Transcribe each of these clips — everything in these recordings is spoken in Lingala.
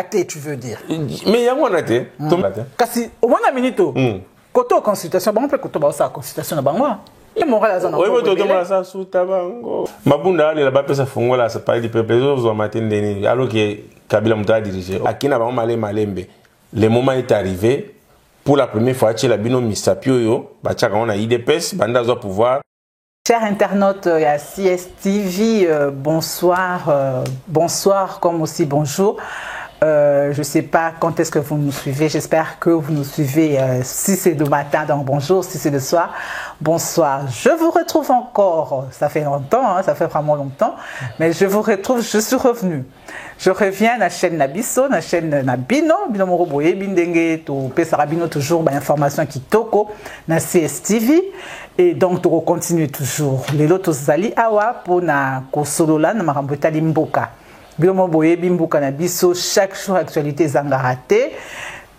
Kate, tu veux dire. Mais il y a un athée. Kasi, au moins la minute, quand on consultation, on peut quand on a consultation na bango. Il moral à zana. Oui, mais tu as ça sous tabango. Mabunda ali la bapé ça fongo là, ça parle du peuple. Les autres ont matin deni. Alors que Kabila m'a dirigé. Akina ba malé malembe. Le moment est arrivé. Pour la première fois, chez la bino misapio yo, ba tchaka on a IDPS, banda zo pouvoir. Chers internautes à CSTV, bonsoir, bonsoir comme aussi bonjour. Je ne sais pas quand est-ce que vous nous suivez. J'espère que vous nous suivez si c'est de matin, donc bonjour. Si c'est de soir, bonsoir. Je vous retrouve encore. Ça fait longtemps, hein, ça fait vraiment longtemps. Mais je vous retrouve, je suis revenu. Je reviens à la chaîne Nabiso, la chaîne Nabino. Bino Moroboye, Bindenge, to Pesarabino, toujours l'information qui toko, na CSTV. Et donc, tu continues toujours. Les lotos zali awa pour na kosolola na marambota limboka. Bilomo boye bimbuka na biso chaque jour actualité zangarate.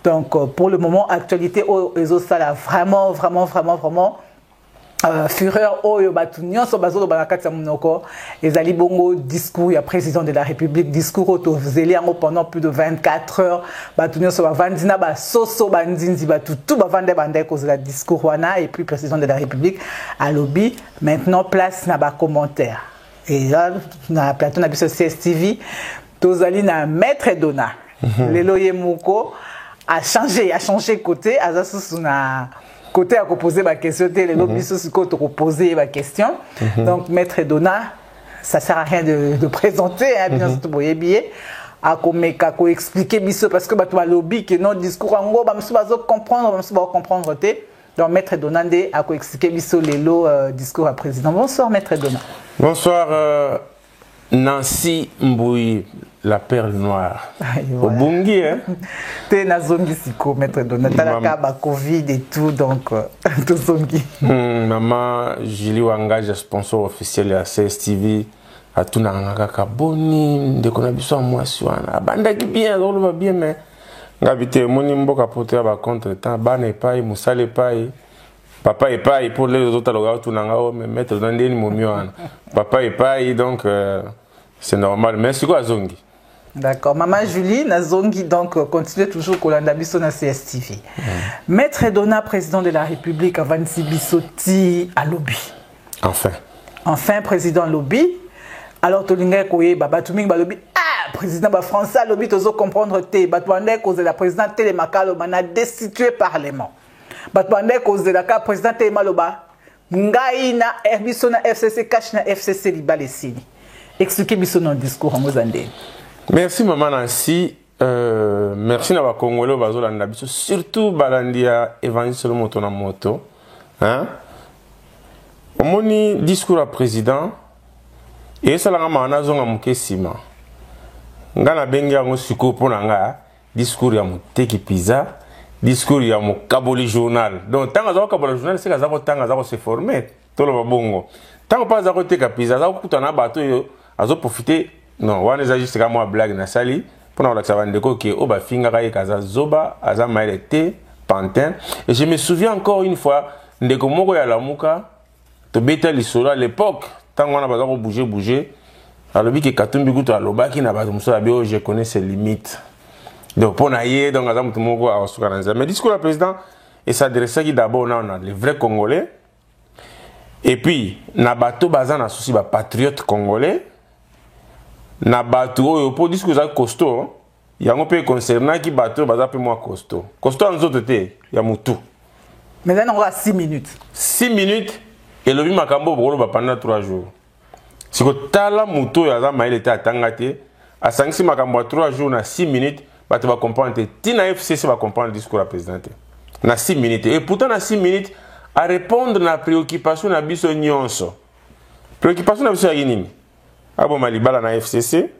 Donc pour le moment actualité au ezosala vraiment fureur oyo batu nyonso bazolo banakati ya munoko ezali bongo discours ya président de la République, discours auto zeli yango pendant plus de 24 heures batu nyonso bavandi na basoso bandinzi batu tout bavande bande kozela discours wana et puis président de la République alobi maintenant place na ba commentaire. Et là, dans la plateau, on a vu ce CSTV, Tozali na maître Dona. Lelo Yemouko a changé côté. Azasus na côté à poser ma question. Lelo Bissus côté à poser ma question. Donc maître Dona, ça sert à rien de présenter. Bien sûr, vous voyez bien. À expliquer biso parce que tu as lobby que non discours en gros, tu vas comprendre. Donc maître Donande a expliqué biso lelo discours à président. Bonsoir maître Dona. Bonsoir Nancy Mbouy, la perle noire. Au Bungi, hein? T'es na zongi siko, maître Dona. T'as la caba Covid et tout, donc tout zongi. Maman Julie Wangage, sponsor officiel à CSTV, à tout n'angaka boni, de qu'on a besoin moi sur un banda qui bien, on va bien, mais ngabité moni mboka poter ba contre temps, ban et paille, moussale et paille. Papa et paille pour les autres alors tout n'anga mais mettre dans des momions. Papa et paille donc c'est normal. Merci quoi zongi. D'accord. Maman Julie na zongi donc continue toujours kolanda biso na CSTV. Maître Dona président de la République avant Bisoti à lobby. Enfin président lobby. Alors tolinga koye baba tuming ba lobby. Ah président ba français lobby tozo comprendre té batwande cause la président Télémakalo mana destitué parlement. Batwande cause de la président Télémaloba ngai na biso na FCC cash na FCC libalesini. Expliquez biso dans discours en Mozambique. Merci maman Nancy. Merci na ba Congolais bazolanda biso surtout balandia Évangile moto na moto. Hein? Omoni discours à président et ça la mana zonga mukesima. Ngana bengi yango siko pona nga discours ya muteki pizza. Discours ya mo kaboli journal. Donc tant que kaboli journal c'est que ça va se former tout le bongo. Tant que pas ça côté pizza ça kutana bato yo azo profiter non wana za juste comme moi blague na sali pour na ça vendre ko ki o ba finga ka kaza zoba aza mailete pantin et je me souviens encore une fois ndeko moko ya lamuka to beta lisolo à l'époque tant on a pas bouger alobi ki katumbi kuto alobaki na bato musala bio je connais ses limites. Donc, pour naïe, donc, mais discours à président, et s'adressait d'abord, on a les vrais Congolais. Et puis, Nabato Bazan a souci, patriote congolais. Nabato, pour discours à costaud, il y a un peu concernant qui bateau, Bazan peu moins costaud. Costaud en autres, il y a Moutou. Maintenant, on a 6 minutes. 6 minutes, et le Makambo, pendant 3 jours. Si vous avez Moutou, il y a il était à Tangate, à 5 Makambo, 3 jours, on a 6 minutes. Tu vas comprendre, Tina FCC va comprendre le discours à la présidente. Dans 6 minutes. Et pourtant, dans 6 minutes, à répondre à la préoccupation de la Bissonyonso. Préoccupation de la Bissonyonso. Ah bon, Malibala na FCC.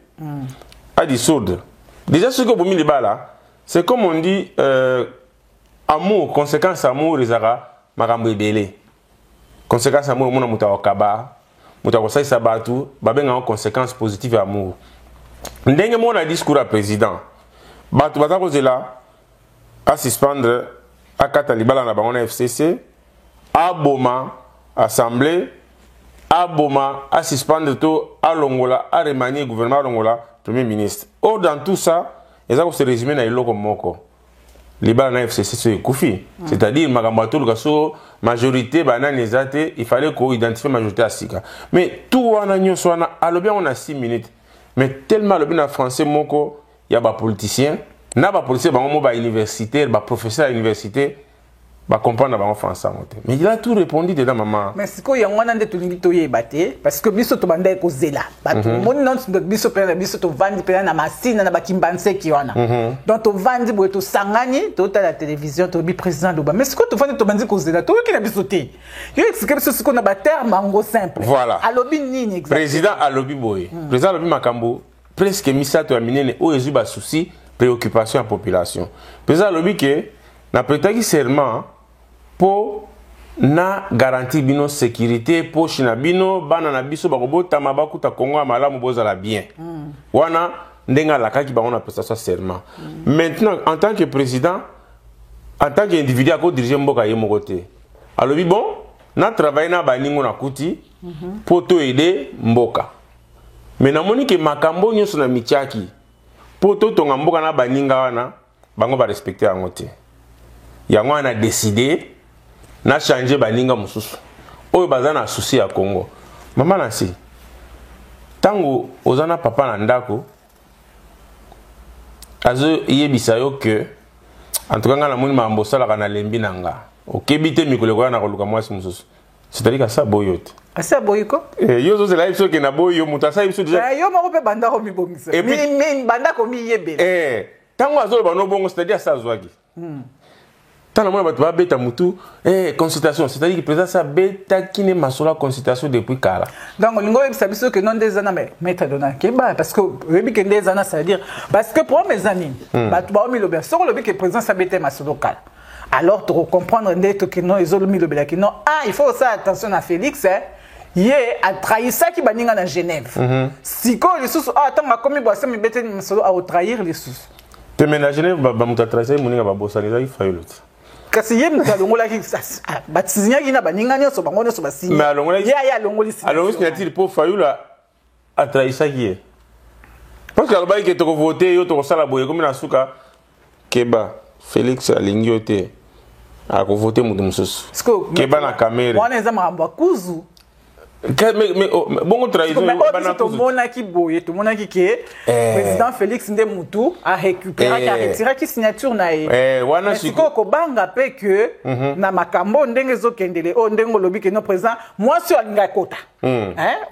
A dissoudre. Déjà, ce que vous avez c'est comme on dit, amour, conséquence amour, les ara, marambo belé. Conséquence amour, mon amour, kaba, mouta ça sabatu, babenga conséquence positive amour. Ndenge mon a discours à président. Batu là à suspendre à Katalibala na bango FCC à Boma assemblée à Boma à suspendre tout à Longola à remanier gouvernement Longola premier ministre. Or dans tout ça eza ko se résumer na iloko moko libala na FCC so ekufi c'est-à-dire makambo atoluka so majorité banani ezate il fallait ko identifier majorité asika mais tout wana nyonso wana alobi on a 6 minutes mais tellement alobi na français moko ya ba politicien na ba politicien bango mo ba universitaire ba professeur à l'université ba comprendre bango français moté mais il a tout répondu dedans maman mais siko ya ngwana nde tulingi toyeba te parce que biso to banda ko zela bato moni non biso pena biso to vandi pena na masina na bakimbanse ki wana donc to vandi boye to sangani to ta la télévision to bi président doba mais siko to vandi to bandi ko zela to ki na biso te yo expliquer biso siko na ba terme ngo simple voilà alobi nini exactement président alobi boye président alobi makambo presque misato ya minene o ezu ba souci préoccupation à population président alobi que na pretaki serment po na garantie bino sécurité po china bino bana na biso bakobota mabakuta Congo malamu bozala bien wana ndenga lakaki bango na prestation serment maintenant en tant que président en tant qu'individu ako diriger mboka ye moko te alobi bon na travailler na baningo na kuti po to aider mboka mais namoni ke makambo nyonso na michaki po to tonga mboka na baninga wana bango ba respecter yango te yango ana décider na changer baninga mususu oyo bazana souci ya Congo mama nasi tango ozana papa na ndako azo yebisa yo que en tout cas ngana moni mambo sala kana lembi nanga okebite mikolo kwa na koluka mwasi mususu c'est-à-dire que ça boyote asa boyiko yo zo la biso ke na boyo mutasa biso déjà yo mako pe banda ko mi bongisa mi banda ko mi yebele tango azo ba no bongo c'est-à-dire ça zwaki tant na ba to beta mutu consultation c'est-à-dire que président ça beta kine masola consultation depuis kala donc lingo yebisa biso que non des ana mais maître dona keba parce que rebi que des ana ça veut dire parce que pour mes amis ba to ba mi lobe so lobe que président ça beta masolo kala alors tu comprendre d'être que non ils ont mis le belaki non il faut faire attention à Félix Yé a trahi ça qui baninga na Genève. Si quoi les sous attends ma commis boisson mais bête à trahir les sous. Te ménager Genève ba muta tracer moninga ba bossa les faille l'autre. Kasi yé muta longola ki batizinya ki na baninga nyoso bango nyoso basini. Mais longola ya longoli si. Alors est-ce qu'il pour faille a trahi ça qui est. Parce que alba ki to voter yo to sala boye comme na suka keba Félix alingiote a voter mutu mususu. Keba na caméra. Wana eza mamba kuzu. Mais bon trahison bana tout mona ki boye tout mona ki ke président Félix Ndemutu a récupéré a retiré ki signature na wana siko ko banga pe que na makambo ndenge zo kendele o ndengo lobi ke no président moi sur alinga kota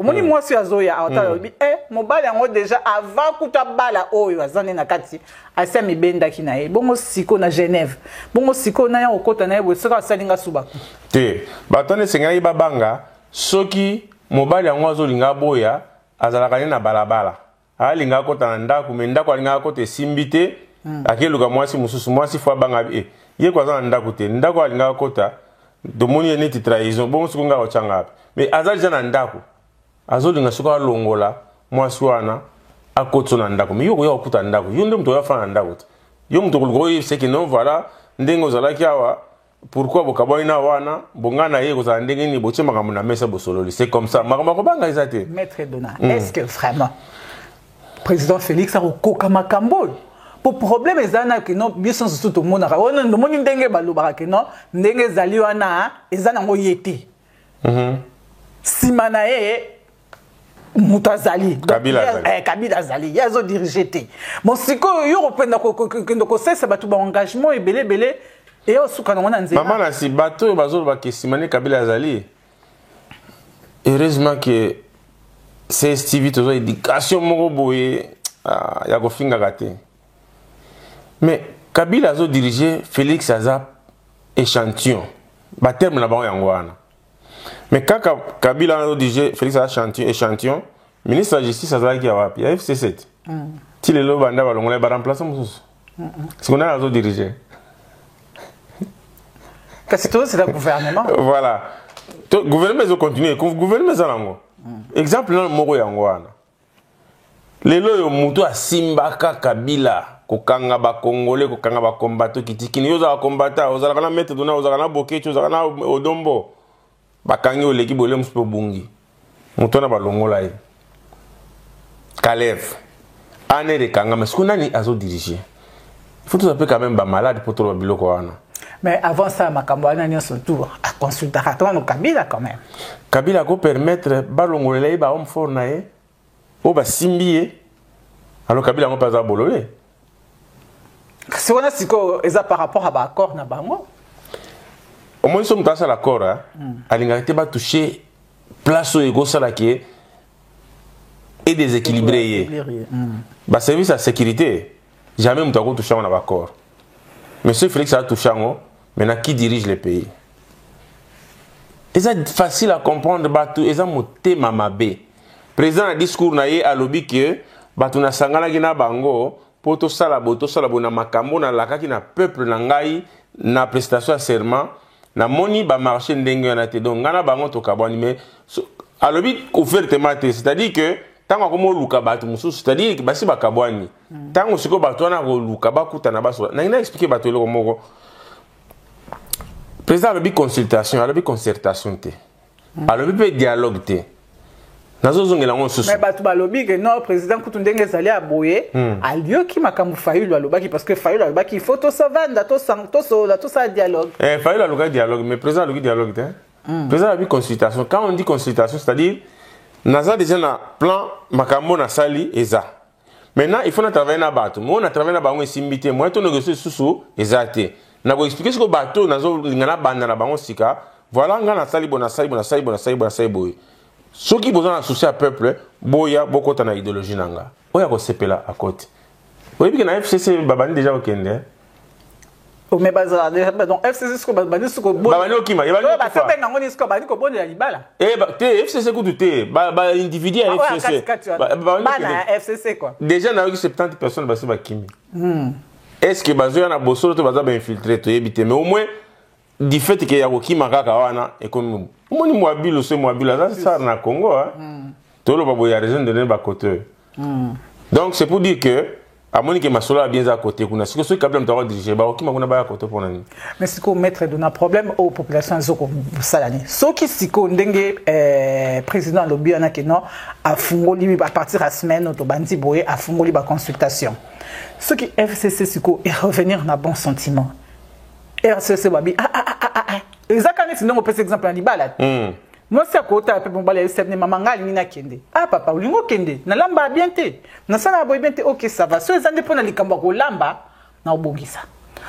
omoni moi sur azoya ata lobi mobali yango déjà avant kuta bala oyo azane na kati asa mibenda ki na bongo siko na Genève bongo siko na ya okota na yebo sika salinga suba te batone sengai babanga soki mobali yango azolinga boya azalaka na balabala alinga kota na ndako me ndako alinga kota esimbi te akeluka mwasi mususu mwasi fo banga ye kwa za ndako te ndako alinga kota domoni neti trahison bon sukunga ochanga me azalija na ndako azolinga suka longola mwasi wana akotso na ndako me yo okuta ndako yo ndem to yafa na ndako yo mto kulgoyi c'est que non voilà ndengo zalaki awa pourquoi bokaboina wana bongana ye kozala ndenge ni botie makambo na mesa bosololi c'est comme ça makambo ko banga ezate maître Dona est-ce que vraiment président Félix a koka makambo pour problème ezana que non biso surtout tout monde on moni ndenge balobaka que non ndenge zali wana ezana ngo yete simana ye Mutazali Kabila Zali yazo diriger te bon siko yo rependa ko sesa batu ba engagement et belé et au soukana on nzema maman na si bateau bazolo ba kesimane Kabila Zali heureusement que c'est Stevie toujours éducation moko boye ya ko finga gâté mais Kabila zo diriger Félix Aza échantillon ba terme na ba yango wana mais quand Kabila zo diriger Félix Aza échantillon ministre de la justice Aza ki awapi ya FC7 ti le lo banda ba longola ba remplacer mususu c'est qu'on a zo diriger. C'est le gouvernement. Voilà. Le gouvernement va continuer. Le gouvernement va continuer. Exemple, dans le Moro Yangwana. Les lois mutu a Simbaka Kabila. Kokanga ba Congolais, kokanga ba combattant qui tikini. Yoza ba combattant. Oza la mettre dona, oza la boke, oza la odombo. Bakangi o l'équipe olé muspo bungi. Mutu na ba longola. Kalev. ane de kanga mais ce qu'on a ni azo diriger il faut tout appeler quand même ba malade pour tout le biloko wana. Mais avant ça makambo wana nyonso tour à consulter no Kabila quand même. Kabila ko permettre balongolele ba homme fort na ye o ba simbié alors Kabila ngo pas za bololé. Si on a siko eza par rapport à ba accord na bango. Au moins somme dans l'accord hein. Alinga te ba toucher place au ego sala qui et déséquilibré. Bah service à sécurité jamais on doit toucher on a accord. Monsieur Félix a touché en maintenant qui dirige le pays. C'est facile à comprendre batu eza moté mamabe. Président a discours na ye a lobby que batu na sangana gina bango poto sala bona makambo na lakaki na peuple na ngai na prestation à serment na moni ba marché ndenge na te donc ngana bango to kabani mais a lobby ouvertement c'est-à-dire que tant ko luka batu mususu c'est-à-dire que basi bakabwani tant siko batu na ko luka bakuta na baso na expliquer batu le moko président a consultation a concertation te a lobby dialogue te nazo zongela ngo susu mais batu ba lobby que non président kutu ndenge zali aboye a lieu ki makambu Fayulu alobaki parce que Fayulu alobaki il faut to savanda to ça dialogue Fayulu alobaki dialogue mais président alobaki dialogue te président a consultation quand on dit consultation c'est-à-dire naza déjà na plan makambo na sali eza maintenant il faut na travailler na bato moi na travailler na bango esimbité moi to négocier susu ezate na ko expliquer ce que bato nazo lingana banda na bango sika voilà nga na sali bona boy soki besoin na souci à peuple boya bokota na idéologie nanga oya ko sepela à côté oui puis na FCC babani déjà okende mais bazar donc FCC ce que babani ce que babani okima yabani ba fait nango ni ce que babani ko bonde ya libala te FCC ko tout ba individu à FCC ba FCC quoi déjà na 70 personnes ba se ba kimi est-ce que bazo na bosolo to baza ba infiltrer to yebite mais au moins du fait que ya ko kima kaka wana économie moni mwabilo c'est mwabilo ça na Congo hein to lo babo ya raison de ne ba côté donc c'est pour dire que à moni que masolo a bien à côté kuna siko so kabla mtawa diriger ba okima kuna ba côté pour nani mais siko mettre de na problème aux populations zoko salani soki siko ndenge président lobby na que non a fungoli à partir à semaine to bandi boye a fungoli ba consultation ce qui FCC siko et revenir na bon sentiment RCC babi exactement sinon on peut exemple en libala moi c'est à côté pe bon bala c'est maman ngali ni na kende papa ulingo kende na lamba bien te na sana boy bien te OK ça va so ezande pona likamba ko lamba na obongisa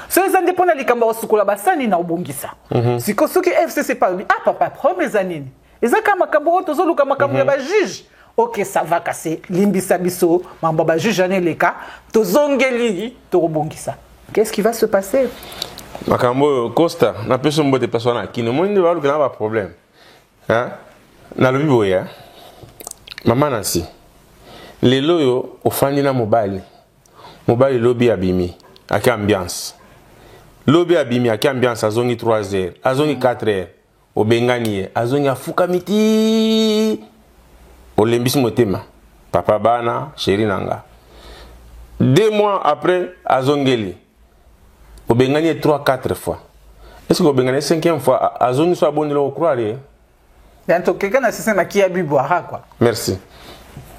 so ezande pona likamba ko sukola basani na obongisa siko soki FCC pa papa problème zanini ezaka makambo to zoluka makambo ya ba juge OK ça va casser limbisa biso mambo ba juge ane leka to zongeli to obongisa qu'est-ce qui va se passer makambo Costa na peso mbote persona qui ne monde va pas problème hein na lobi boya mama Nancy lelo yo ofandi na mobali lobi abimi ak ambiance lobi abimi ak ambiance azongi 3h azongi 4h obengani azongi afuka miti olembisi motema papa bana chéri nanga 2 mois après azongeli obengani 3-4 fois est-ce que obengani 5e fois azongi so abonde lo croire bientôt quelqu'un na système qui a bu boira quoi merci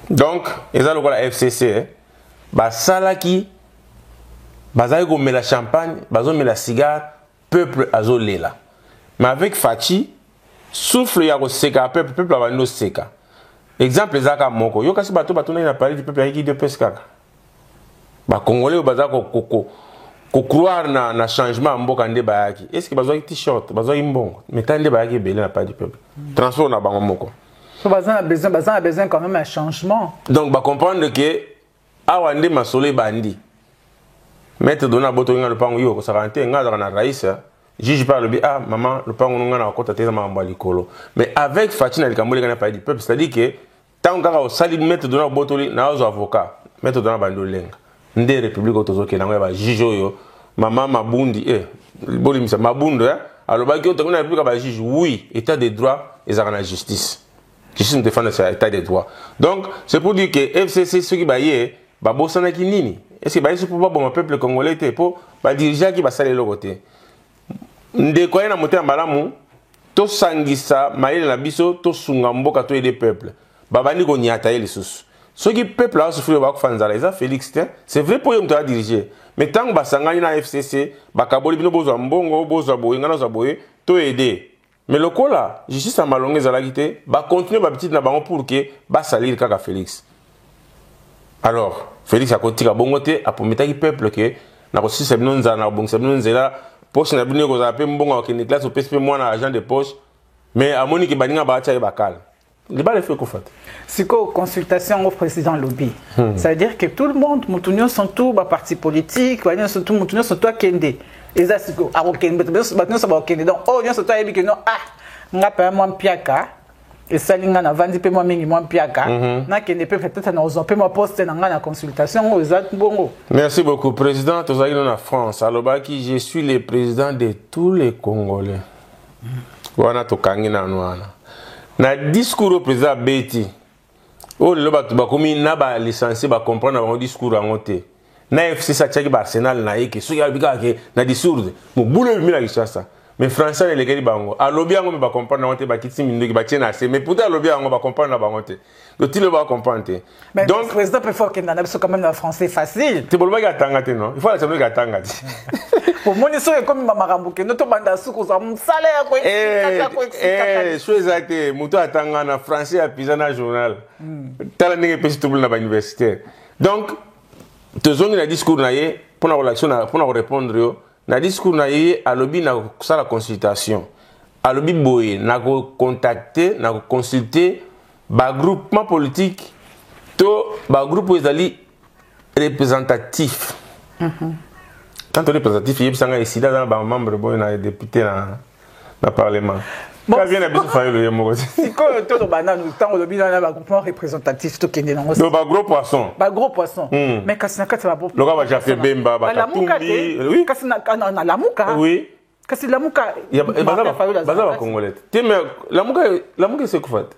donc eza lokola FCC ba salaki bazali ko mela champagne bazo mela cigare peuple azolela mais avec Fachi souffle ya ko seka peuple abando seka exemple ezaka moko yo kasi bato na parler du peuple qui de pesca ba congolais bazako ko croire na changement mboka nde bayaki est-ce que bazwa t-shirt bazwa imbongo mais tande bayaki belé na pas du peuple transport na bango moko so bazan a besoin quand même un changement donc ba comprendre que awa nde masole bandi mettre dona boto nga le pango yo ko sarante nga za na raisa juge par le maman le pango nga na kota teza mamba likolo mais avec Fatina likambo na pas du peuple c'est-à-dire que tant ka o sali mettre dona boto na ozo avocat mettre dona bando lenga nde république otozoke nango ba juge oyo mama mabundi bolimisa mabundo alobaki oto na république ba juge oui état de droit et ça la justice ne défend ça état de droit donc c'est pour dire que FCC ceux qui baye ba bosana ki nini est-ce que baye pour ba bon peuple congolais te pour ba dirigeant qui ba sale le côté nde ko na moté mbalamu to sangisa maile na biso to sunga mboka to aider peuple babandi ko nyata ele susu Ce qui peuple a souffert de Fanzala, ils ont Félix, c'est vrai pour eux de diriger. Mais tant que Basangani na FCC, Bakaboli bino bozo mbongo, bozo aboye, ngana zaboye, to aider. Mais le coup là, justice à malongé zalagité, ba continuer ba petite na bango pour que ba salir kaka Félix. Alors, Félix a côté ka bongote a prometa ki peuple que na ko si c'est non za na bon c'est non zela poche na bino ko za pe mbongo ke ni classe au PSP moi na agent de poche, mais a moni ki baninga ba cha bakal. Les balles fait quoi fait? C'est quoi consultation au président lobby? Ça veut dire que tout le monde, Moutounion sont tous les partis politiques, Moutounion sont tous Kende. Et ça c'est quoi? Ah ok, maintenant ça va Kende. Donc oh ils sont tous et que non ah, on a pas moins piaka. Et ça linga na vandi pe moi mingi moins piaka. Na Kende peut peut-être na ozo pe moi poster na la consultation aux autres bongo. Merci beaucoup président. Tous aïeux en France. Alors qui je suis le président de tous les Congolais. Wana to kangi na nwana. Na discours au président Betty, oh le bateau bakomi na ba licencié ba comprendre na discours en côté. Na FC ça tchaki Arsenal na yeke, so ya bika ke na discours, mo boule mi la Kinshasa. Mais français les gars bango, a lobby ngo ba comprendre na côté ba kitsi mindu ki ba tiena assez, mais pourtant lobby ngo ba comprendre na bango te. Donc il va comprendre. Donc le président peut faire qu'il n'a quand même le français facile. Tu bolba ga tanga te non? Il faut la savoir ga tanga. Pour moi, c'est comme Marambuke. Notre bande sous un salaire. Je suis exact. Mouto atanga na français à pisana journal. Tala nenge pesi tout na université. Donc, te zone na discours na ye pour la relation pour na répondre yo. Na discours na ye à lobby na ça la consultation. À lobby boye na ko contacter, na ko consulter ba groupement politique to ba groupe ezali représentatif. Quand on est représentatif, il y a ici dans un membre de député dans le Parlement. Quand vient la bisou faire le yemo. Si quand on est banane, tant on lobby dans un groupement représentatif, tout qui est dans le ba gros poisson. Ba gros poisson. Mais quand c'est ça va pas. Le gars va faire bemba, ba katumbi. Oui. Quand c'est na la muka. Oui. Quand c'est la muka. Il y a baza congolais. Teme la muka c'est quoi?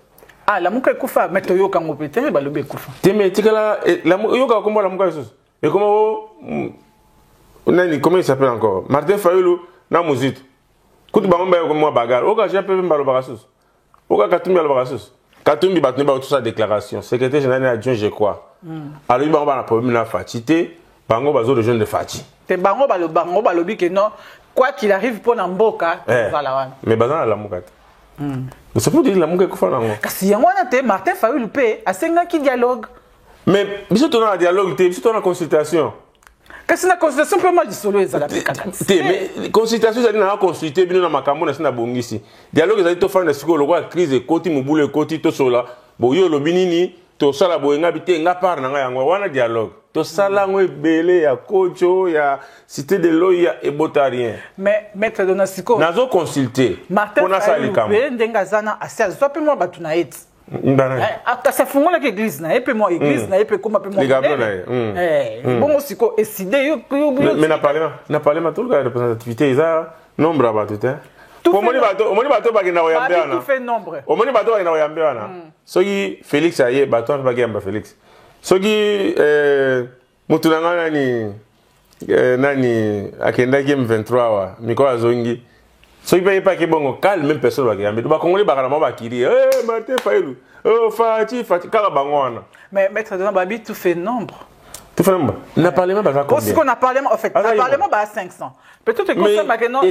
Ah la muka kufa, mais to yo kango pété ba lobby kufa. Teme tikala la yo ka kombo la muka sus. Et comment comment il s'appelle encore? Martin Fayulu na muzit. Kuti bangomba yo moi bagarre. Oka j'ai peu mbalo bagasus. Oka katumbialo bagasus. Katumbi batne ba tout sa déclaration. Secrétaire général adjoint je crois. Alors il bangomba na problème na fatité, bango bazo de jeunes de fati. Te bango ba lobi que non quoi qu'il arrive pour Namboka, voilà. Mais bazana la mukata. C'est pour dire la muka ko fa nango. Kasi yango na te Martin Fayulu pe asenga ki dialogue. Mais biso to na dialogue te, biso to na consultation. Kasi na consultation peut mal solo ezala pe kaka. Mais consultation ça na consulter bino na makambo na sina bongisi. Dialogue ezali to fa na siko lokwa crise ekoti mubule ekoti to sola. Bo yo lobi nini to sala boyenga bite nga par na nga yango wana dialogue. To sala ngo ebele ya kocho ya cité de l'eau ya ebotarien. Mais maître Donasiko nazo consulter. Martin Fayulu ndenga zana asia zo pe mo batu na eti. Ça fait moi l'église na epe moi église na epe comme moi bon aussi ko décider yo mais na parlement tout le représentativité isa nombre ba tout hein omoni bato ba kina oyambia na tout fait nombre omoni bato ba kina oyambia na soki Félix aye bato ba kiyamba Félix soki mutu nanga nani akenda game 23 wa miko azongi. So il ne pas que bon calme même personne va gagner. Donc congolais bagalement va crier Martin Fayulu Fati Karabangwana. Mais maître de Babi tout fait nombre. Tout fait nombre. Na parlement ba combien? Parce qu'on a parlement en fait, na parlement ba 500. Peut-être que ça va que non.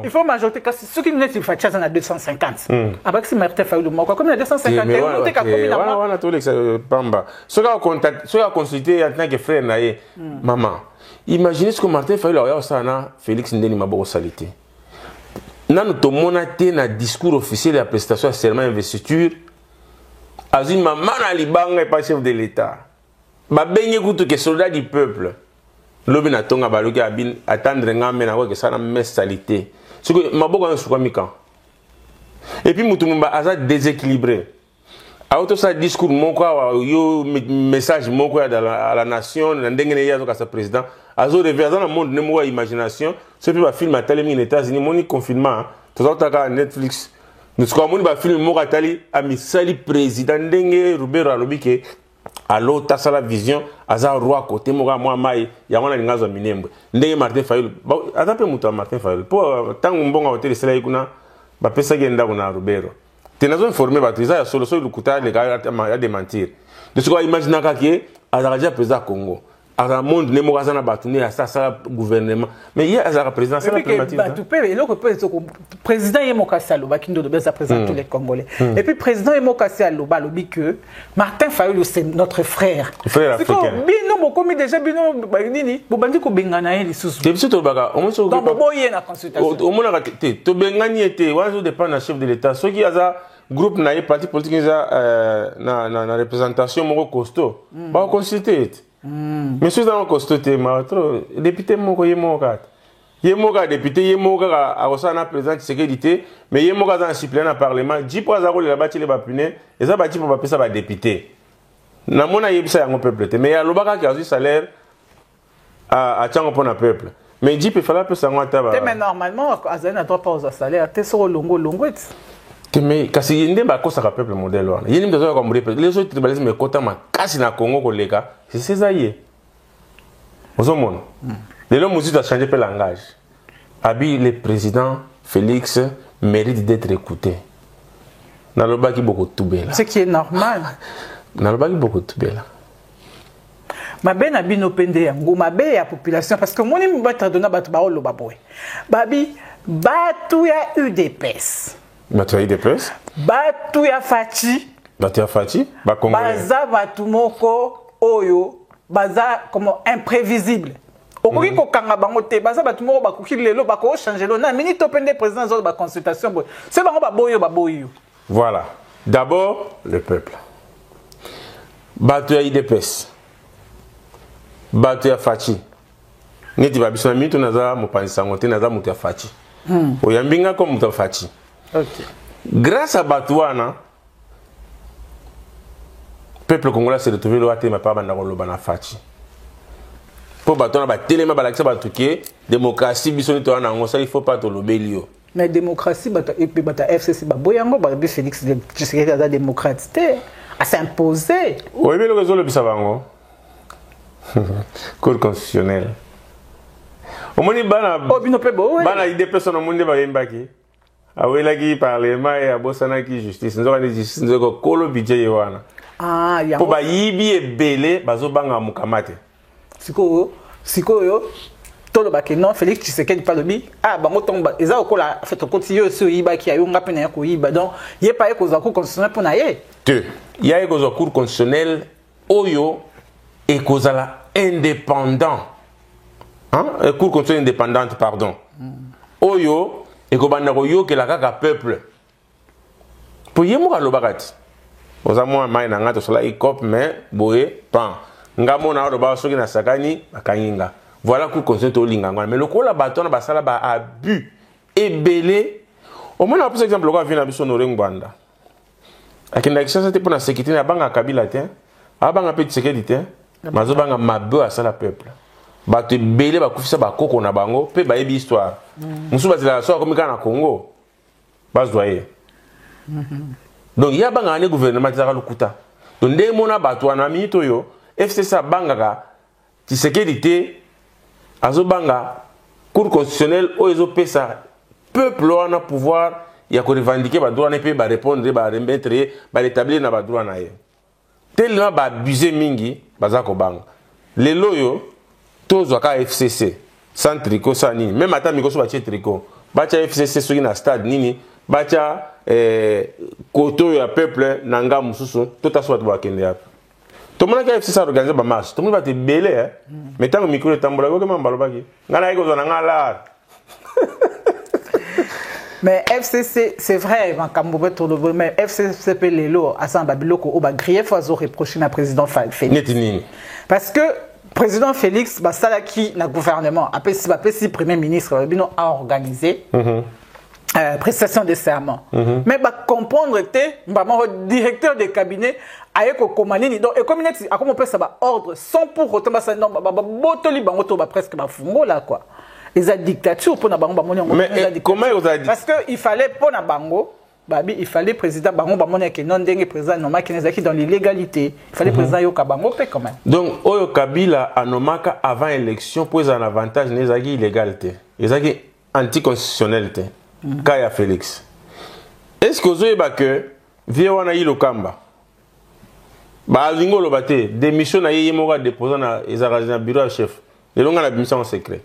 Il faut majorité parce que ceux qui ne sont pas à 250. Avec si Martin Fayulu moko comme 250 on ka combien là. Wana to lex pamba. Ceux qui ont contact, ceux qui ont consulté en tant que frère na ye maman. Imaginez ce que Martin Fayulu a ça na Félix Ndeni Maboko salité. Nous avons un discours officiel de la prestation de serment d'investiture. Azim maman Alibanga n'est pas chef de l'État. Babenye kutu que soldat du peuple. Lobi na tonga baloki abin attendre ngame na que ça na messalité. Ce que maboko na sukwa mikan. Et puis mutumba aza déséquilibré. A auto ça discours moko yo message moko à la nation ndengene yazo ka sa président. Azo revient dans le monde ne moi imagination ce puis va film à télé aux États-Unis moni confinement tout ça ta Netflix nous quoi moni va film mo katali ami sali président ndenge Robert Alobike allo ta sala vision aza roi côté mo moi mai ya wana lingazo minembwe ndenge Martin Fayulu atape muto Martin Fayulu pour tant mbonga hotel sala ikuna ba pesa genda kuna Robert Tu n'as pas informé, tu as solution de coûter les gars à démentir. De ce qu'on imagine que Azaraja président Congo. Le monde n'est pas à ça gouvernement. Mais il y a un président, c'est la primature. Le président Yemokasi Aloba qui nous représente tous les Congolais. Et puis le président Yemokasi Aloba dit que Martin Fayulu c'est notre frère. Frère africain. Bino comme déjà bino nini, bobandi ko bengana ye lisusu. Depuis tout baga, on se donc boboye na consultation. Au moins to bengani était, wazo dépend du chef de l'État. Ceux qui a groupe na parti politique na représentation moko costaud, ba consulter. Mais si vous avez constaté, le député Moko Yemoka, député Yemoka a reçu un président de sécurité, mais Yemoka a un suppléant au Parlement, 10% de la bâtie les bapunés, et ça bâti pour passer ça député. Na mona yebisa yango peuple te, mais ya lobaka qui a eu salaire à tchango pour na peuple. Mais dit peut falloir peu ça ngata ba. Mais normalement, Azana doit pas aux salaire, t'es sur longo. Mais kasi yende ba ko saka peuple modèle wana yeni mtazo kwa mrepe les autres tribalisme kota makasi na Congo koleka c'est ça y est ozomona lelo musique a changé pe langage abi le président Félix mérite d'être écouté na lobaki beaucoup tubela ce qui est normal na lobaki beaucoup tubela mabe na bino pende yango mabe ya population parce que moni mbata dona batu ba oloba boy babi batu ya UDPS Batu ya UDPS? Batu ya Fachi. Batu ya Fachi? Baza batu moko oyo. Baza comme imprévisible. Okoki ko kanga bango te. Baza batu moko bakoki lelo bako changer lo. Na minute opende président zo ba consultation boy. C'est bango baboyo. Voilà. D'abord le peuple. Batu ya UDPS. Batu ya Fachi. Neti babiso na minute naza mopanisa ngote naza mutu ya Fachi. Oyambinga comme mutu ya Fachi. Okay. Grâce à Batouana, le peuple congolais s'est retrouvé là où pas bana Fachi. Pour Batouana, ba téléma balakisa batuké démocratie bisoni to na ngosa il faut pas to lobelio. Mais démocratie et puis bata FCC ba boyango ba Félix Tshisekedi a démocratie à s'imposer. Oui mais le réseau le bisabango. Cour constitutionnel. Au moins bana bana idée personne au monde ba yembaki. Awelaki parlement et abosanaki justice nzoka ni justice nzoko kolo budget yewana ya po ba yibi ebele bazobanga mukamate sikoyo tolo ba ke non Félix Tshisekedi pas lobi bango tomba eza okola fait continuer ce yiba ki ayo ngape na ko yiba donc ye pa ye ko za cour constitutionnel pour na ye te ya ye ko za cour constitutionnel oyo e ko za la indépendant cour constitutionnelle indépendante pardon oyo et que banakoyo que la kaka peuple pour yemo ka lobakati ozamo mai na ngato sola ikop mais boye pan ngamo na ro ba soki na sakani akanyinga voilà ku concept olinga ngwana mais lokola bato na basala ba abus ebele au moins par exemple ko vient na biso no rengwanda akenda kisa te pona sécurité na banga kabila te abanga pe Tshisekedi te mazo banga mabe asala peuple bato ebele bakufisa bakoko na bango pe bayebi histoire musu bazela so akomika na Congo bazwaye donc ya banga ne gouvernement tsaka lukuta donc nde mona bato wana minito yo FCC bangaka Tshisekedi te azo banga cour constitutionnelle o ezo pesa peuple wana pouvoir ya ko revendiquer ba droit ne pe ba répondre ba remettre ba établir na ba droit na ye tellement ba abuser mingi bazako banga lelo yo tous à FCC sans tricot sans nini même attends miko so ba tricot ba FCC soki na stade nini ba koto ya peuple nanga mususu tout aso ba kende ya to mona ka FCC organiser ba marche to mona ba te belé mais tant micro tambola ko ma mbalo baki ngana iko zo na ngala mais FCC c'est vrai mais FCC pelelo asamba biloko o ba grief azo reprocher na président Félix parce que président Félix Basalaki na gouvernement après si premier ministre bino a organisé prestation de serment mais ba comprendre té directeur de cabinet ayeko komanini donc et comme neti a comment peut ça ba ordre sans pour autant ba non ba botoli bango to ba presque ba fungo là quoi les dictature pour na bango ba moniongo mais comment vous a dit parce que il fallait pour na bango babi il fallait président bango ba moniongo que non dengue président normal qui n'est dans l'illégalité il fallait président yo ka bango pe quand même donc oyo Kabila anomaka avant élection pour un avantage nezaki illégalité ezaki anticonstitutionnalité kaya Félix est-ce que vous avez que vieux wana yi lokamba ba zingo lobate démission na yé moka déposer na ezarajina bureau à chef le longa la démission en secret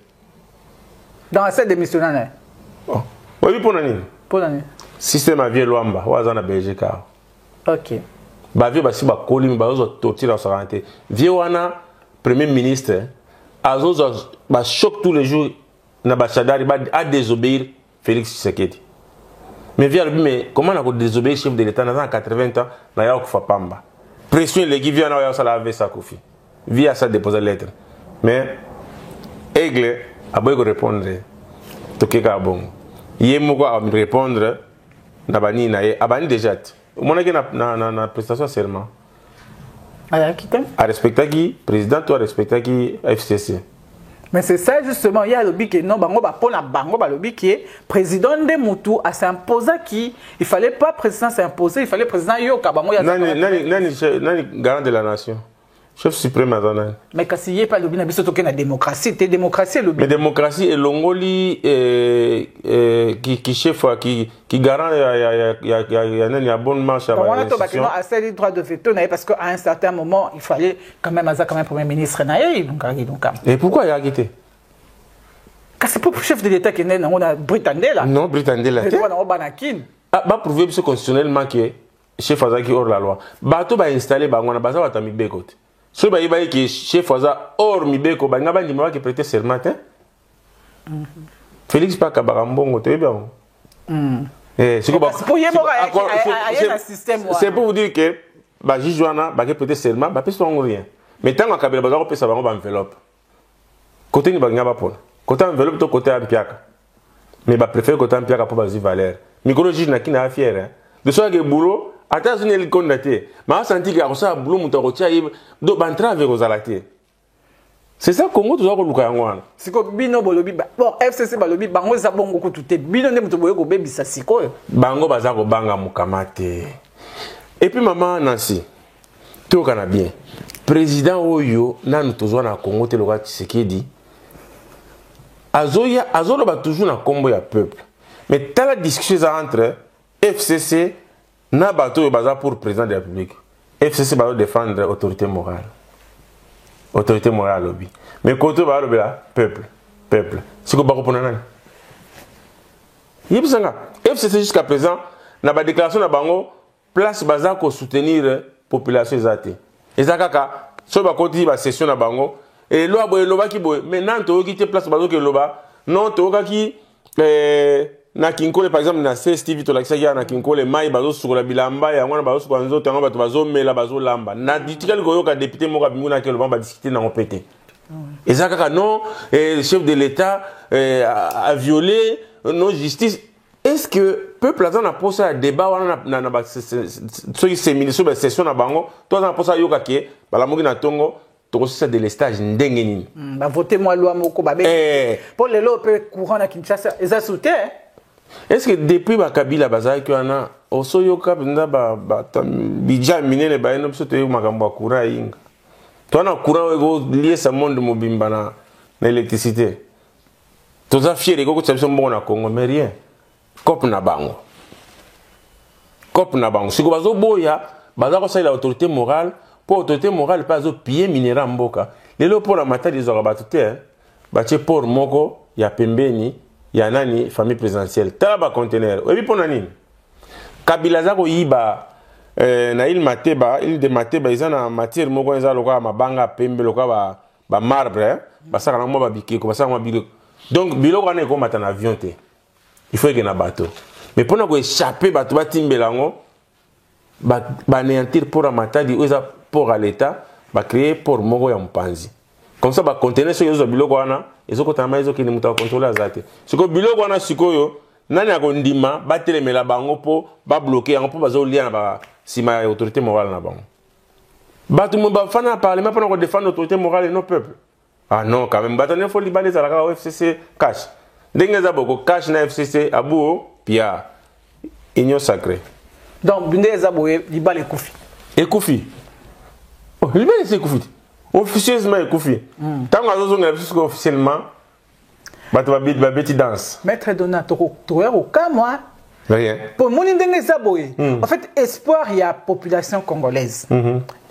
dans cette démission là oh oui pour nani système à vieux loamba waza na BGK OK ba vieux ba si ba koli ba zo torture sa santé vieux wana premier ministre azo ba choc tous les jours na ba chadari ba a désobéir Félix Tshisekedi. Mais viens mais comment on a désobéi chef de l'État dans 80 ans na ya kufa pamba. Pression les qui viennent na ya sala avec sa kofi. Via ça déposer lettre. Mais Aigle a beau répondre tokeka bon. Yemo ko a répondre na bani na ye abani déjà. Mon que na prestation serment. A quitté a respecter qui président toi respecter qui FCC. Mais c'est ça justement, il y a le bic non bango ba pona bango ba le bic président de Moutou a s'imposer qui il fallait pas président s'imposer, il fallait président yoka bango ya nani garant de la nation. Chef suprême maintenant. Mais quand il y a pas le bic na biso toke na démocratie, té démocratie le bic. Mais démocratie et longoli qui chef qui garant ya bonne marche à la on a to a cédé droit de veto parce qu'à un certain moment il fallait quand même quand même premier ministre naïe donc. Et pourquoi il a quitté? C'est pour le chef de l'État qui est né on a Britannique là. Non, Britannique là. On a Banakin. Ah bah prouver constitutionnellement que chef Azaki hors la loi. Bato ba installer ba ngona baza watami bekote. Si vous avez que chef Waza or Mibeko, vous avez qui prêter serment. Félix Pakabambongo, tu es bien. C'est pour vous dire que Jijoana, vous prêter serment, vous ne rien. Mais tant que vous avez fait enveloppe. Côté ni bagna pas. Côté enveloppe, côté ampiaka. Mais vous préférez côté ampiaka pour baser valeur. Micro juge n'a qui n'a fier. De soit que boulot. Attends, je ne connais pas. Je senti que ça boulot mutokotia do bantra avec aux alatés. C'est ça Congo tu dois reluka ngwana. Siko bino bolobi bon FCC balobi bango za bongo ko tuté bino ne mutoboye ko bebisa siko. Bango baza ko banga mukamate. Et puis maman Nancy. To kana bien. Président oyo nanu tozwa na Congo te loka Tshisekedi. Azolo ba toujours na kombo ya peuple. Mais t'as la discussion entre FCC na bateau est basé pour le président de la République. FCC va défendre l'autorité morale. Autorité morale lobby. Mais côté va le peuple. Peuple. C'est quoi pour nana? Yébsanga. FCC jusqu'à présent n'a pas déclaration na bango place basé pour soutenir la population zate. Et ça kaka so ba côté ba session na bango et loi boy loba ki boy. Maintenant to quitter place basé que loba non to ka ki na kinkole par exemple na CSTV to lakisa ya na kinkole mai bazo sukula bilamba ya ngwana bazo sukula nzoto yango bato bazo mela bazo lamba na ditikali ko yoka député moka binguna ke lobamba discuter na ngopete ezaka kaka non chef de l'État a violé non justice. Est-ce que peuple a na posa débat wana na ba so session na bango to na posa yoka ke bala moki na tongo to ça de l'estage ndenge nini ba voter moi loi moko ba pour les lots peut courant na Kinshasa eza souté. Est-ce que depuis Kabila bazaki wana osoyoka benda bija minene ba eno biso te makambo ya courant yinga to na courant ego lié sa monde mobimba na électricité toza fier ego ko tsabiso mbongo na Congo mais rien cop na bango siko bazo boya bazako sa la autorité morale pour autorité morale pas zo piller minera mboka lelo pour la mata des orabatute ba che pour moko ya pembeni ya nani famille présidentielle taba conteneur et puis pour nani Kabila za ko yiba na il de Mateba izana matière moko eza loka mabanga pembe loka ba marbre ba saka na mo ba bikiko ba saka mo biloko donc biloko na ko mata na avion te il faut que na bateau mais pour na ko échapper bato ba timbelango ba néantir pour la matadi oza pour à l'état ba créer pour moko ya mpanzi comme ça ba conteneur so yozo biloko wana ezoko tama ezo kini muta contrôler azate siko biloko wana sikoyo nani akondima batelemela bango po ba bloquer yango po bazo lia na ba sima ya autorité morale na bango batu mo ba fana parlement pour défendre l'autorité morale et nos peuples. Ah non quand même batane faut libaner za la FCC cash ndenge za boko cash na FCC abuo pia union sacrée donc binde za boye libale kufi ekufi oh libale c'est kufi officieusement ekufi tango azozo ngela biso officiellement bato ba beti danse maître Donat to au kamwa Rien. Pour mon indenge Zaboye, en fait, espoir, il y a population congolaise.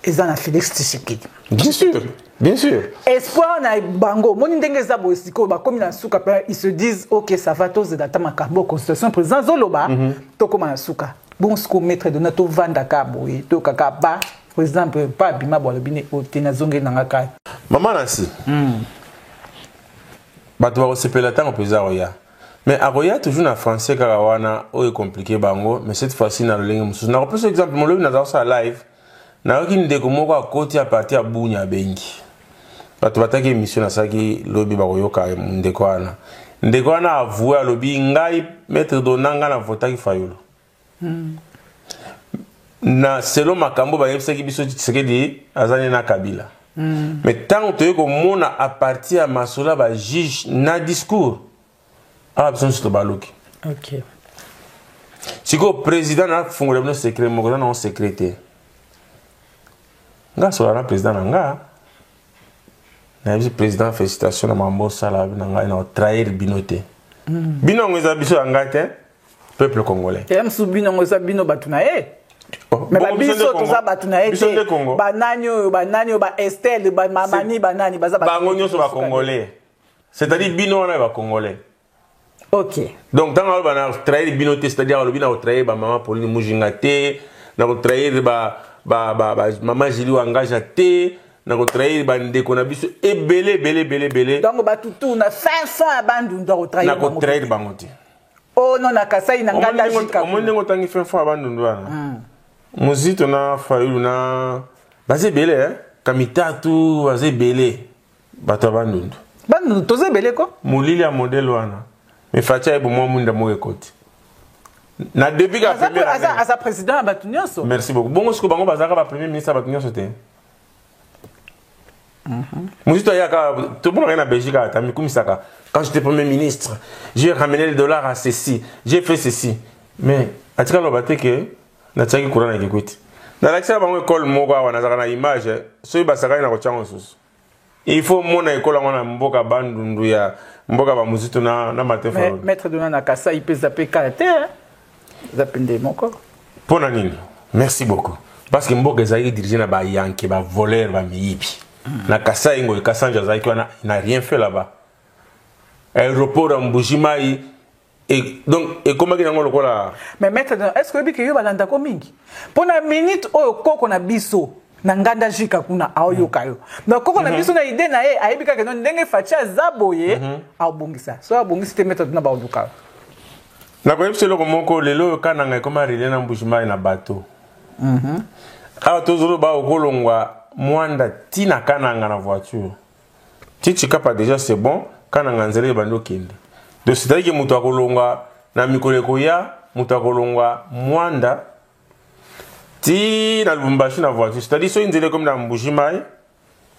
Et ça, on a Félix Tshisekedi. Bien sûr. Bien sûr. Espoir, on a Bango. Mon indenge Zaboye, comme il a souka, ils se disent, ok, ça va tous de la Makambo, constitution, président Zoloba, to comme un souka. Bon, ce qu'on mettrait de notre vanda Kaboye, to Kakaba, président, pas Bima Bolobine, au Tenazongue Nangaka. Maman Nancy. Bah, tu vas aussi payer le temps au président Roya. Mais à Roya, toujours en français, Karawana, est compliqué, Bango, mais cette fois-ci, dans le ligne, je n'ai pas exemple, mon live, dans un live, n'a aucune idée comment à côté à partir à Bounia Bengi. Bah, tu vas attaquer émission à ça qui lobby Baroyoka, Ndekwana. Ndekwana a avoué à lobby, Ngai, maître Donanga, na vota qui fayoul. Na, selon Makambo, bah, y'a qui biso Tshisekedi, Azani na Kabila. Mais tant que tu es à partir à Masola, bah, juge, na discours. Ah, besoin de baloki. Ok. Si le président a fait un secret, mon secrétaire. Nga sur le président nga. Le président félicitations à Mambo Sala nga na trahir binoté. Bino ngeza biso ngate peuple congolais. Et même sous bino ngeza bino batunae. Mais ba biso to za batunae. Bananyo ba Estelle ba mamani banani baza ba ngonyo so ba congolais. C'est-à-dire bino na ba congolais. Ok. Donc, dans le cas où trahir binoté, c'est-à-dire que nous trahir maman Pauline Moujingate, nous trahir maman Jili Wangajate, nous trahir Ndeko Nabiso, et belé. Donc, tout na 500 à bandu dans trahir. Nous trahir Bangote. Oh non, na Kasai na nganda jika. Au moins, nous avons 500 à bandu. Muzito na fayu na. Basé belé, hein? Kamitatu, basé belé. Bato bandu. Bandu, toze belé quoi? Moulili a modèle wana. Mais Fatia est pour moi mon d'amour écoute. Na depuis qu'à premier à sa président à Batunyoso. Merci beaucoup. Bon ce que bango bazaka ba premier ministre à Batunyoso te. Muzito yaka tout bon rien à Belgique à Tami Kumisaka. Quand j'étais premier ministre, j'ai ramené le dollar à ceci, j'ai fait ceci. Mais atika lo baté que na tsaki courant na kikuiti. Na l'accès à bango école moko wana zaka na image, so basaka na ko chango susu. Il faut mon école à mboka bandundu ya mboka ba muzito na matin fa. Maître de na kasa il peut zapper karaté hein. Zapende moko. Pona nini? Merci beaucoup. Parce que mboka ezali dirigé na ba yanke ba voleur ba miyibi. Na kasa ingo kasanja zaki n'a rien fait là-bas. Aéroport en Mbujimai et donc et comment qu'ils ont là. Mais maître est-ce que biki yo balanda ko mingi? Pona minute oyo koko na biso. Nanganda jika kuna aoyoka yo. Mais koko na biso na idée na ye ayebika ke non ndenge Fatia Zaboye abongisa. So abongisa te méthode na baoluka. Na ko yebse loko moko lelo kana ngai koma relé na Mbushima na bateau. Ah tozolo ba okolongwa mwanda tina kana na voiture. Tichika pas déjà c'est bon kana nganzele bando kende. Donc c'est-à-dire que muto akolongwa na mikoleko ya muto akolongwa mwanda ti na Lubumbashi na voiture, c'est-à-dire so inzele comme na Mbujimai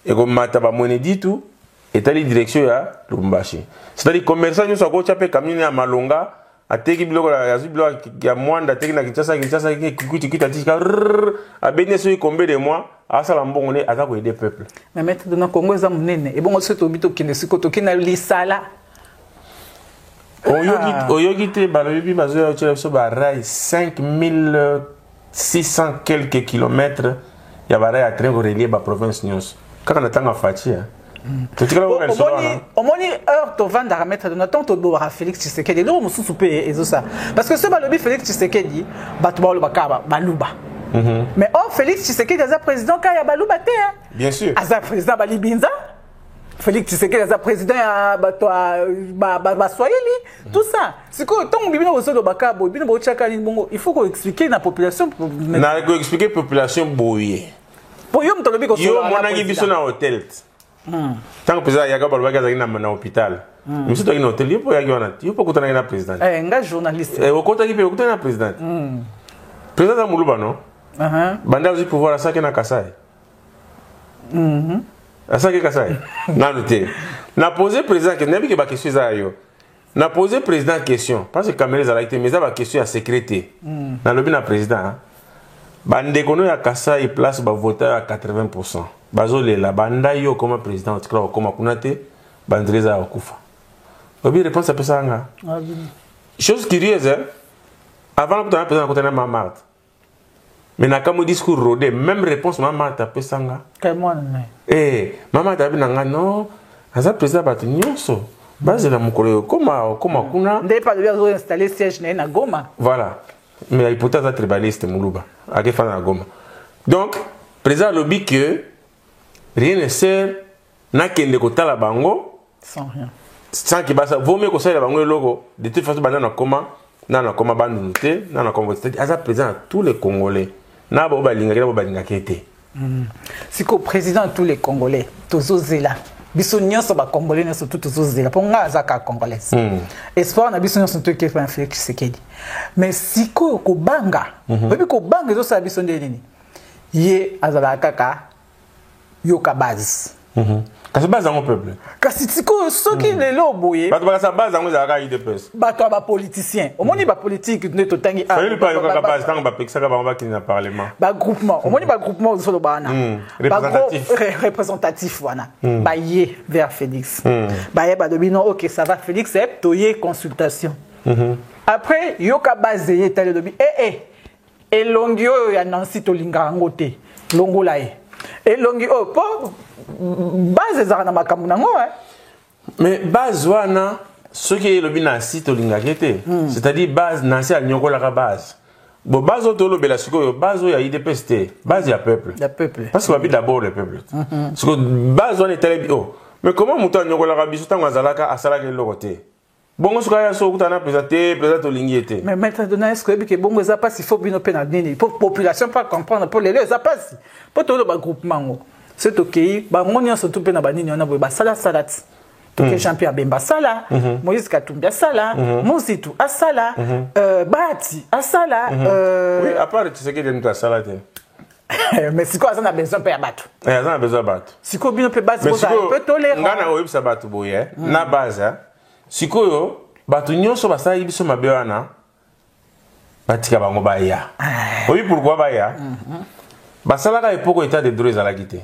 et comme mataba mwene ditu et tali direction ya Lubumbashi. C'est-à-dire commerçant nyo sako chape camion ya malonga ateki biloko ya zibilo ya mwanda ateki na Kinshasa kikuti tika a bénéficié combien de mois à ça l'ambongo ne aza ko aider peuple. Mais maître de na Congo za munene et bon so to bito kine sikoto kina lisala. Oyogi te balobi bazo ya chela so ba rail 5600 quelques kilomètres ya bara ya train relié ba province nyos kaka na tanga fatia omoni heure to vanda mettre de notre temps to Félix Tshisekedi do mususu pe ezo ça parce que ce balobi Félix Tshisekedi batu ba bakaba baluba mais Félix Tshisekedi aza président ka ya baluba te bien sûr aza président balibinza Félix Tshisekedi aza président ya bato ba Swahili tout ça c'est que tant bibino boso do bakabo bino bo chaka ni bongo il faut qu'on expliquer na population na ko expliquer population boye pour yo mtolobi ko yo monangi biso na hôtel tant que président yaga balwa gaza na hôpital monsieur to na hôtel yo po yagi wana yo po kutana na président nga journaliste okota ki pe kutana na président président muluba non banda uzi pouvoir ça que na Kasai Asaki Kasai. Na noté. Na posé président que n'abi que ba question za yo. Na posé président question parce que caméra za la été mais za ba question à sécurité. Na lobi na président. Bande kono ya Kasai place ba voter à 80%. Bazole la banda yo comme président tikra comme kunate bandreza okufa. Obi réponse à pesanga. Chose curieuse hein. Avant, tu as président côté de Marthe. Mais na comme discours rodé, même réponse Marthe a fait ça. Comment Eh, Marthe a dit non, asa président batu nyonso. Base la mukolo comment kuna. Ndé pas de installer siège na Goma. Voilà. Mais l'hypothèse est tribaliste Moulouba. A que faire na Goma. Donc, président lobby que rien ne sert na kende kota la bango sans rien. Sans qu'il basse vaut mieux que ça la bango logo. De toute façon banana comment na koma bandu te na koma asa président à tous les Congolais. Na ba balinga kete. Siko président tous les Congolais. Tozo zela. Biso nyonso ba Congolais ne surtout tozo zela. Ponga azaka Congolais. Espoir na biso nyonso to ke pa Félix Tshisekedi. Mais siko ko banga. Bebi ko banga zo sa biso ndeni. Ye azala kaka yoka base. Kasi base dans mon peuple. Kasi tiko soki lelo boye. Bato ba sa base dans les aga IDPS. Bato ba politicien. Omoni ba politique ne to tangi a. Fallait pas yoka base tant ba pekisa ba ba kina parlement. Ba groupement. Omoni ba groupement zo bana. Représentatif. Représentatif wana. Ba ye vers Félix. Ba ye ba dobino OK ça va Félix est toye consultation. Après yoka base ye tale dobi et longio ya Nancy to linga ngote. Longola ye. Et longi po base za na makambu nango mais base wana ce qui est le binasi to linga kete c'est-à-dire base Nancy a nyokola ka base bo base to lo bela siko base ya IDPST base ya peuple parce que d'abord le peuple parce que base wana est mais comment muta nyokola ka biso tango azalaka asalaka le côté bongo suka ya so kutana président to lingi était mais maître Donald est-ce que bongo za pas si faut bino pena nini pour population pas comprendre pour les za pas si pour tout le groupement c'est OK ba ngonya surtout pena ba nini on a ba sala salat to que champion Bemba sala Moïse Katumbi sala Mositu asala Bati asala oui à part tu sais que de nous sala mais si quoi ça a besoin pas battre ça a besoin battre si quoi bino peut base ça peut tolérer ngana oyebi sa battu boye na base sikoyo batu nyonso basala biso mabe wana batika bango baya oyi pourquoi baya basalaka epoko état de droit ezalaki te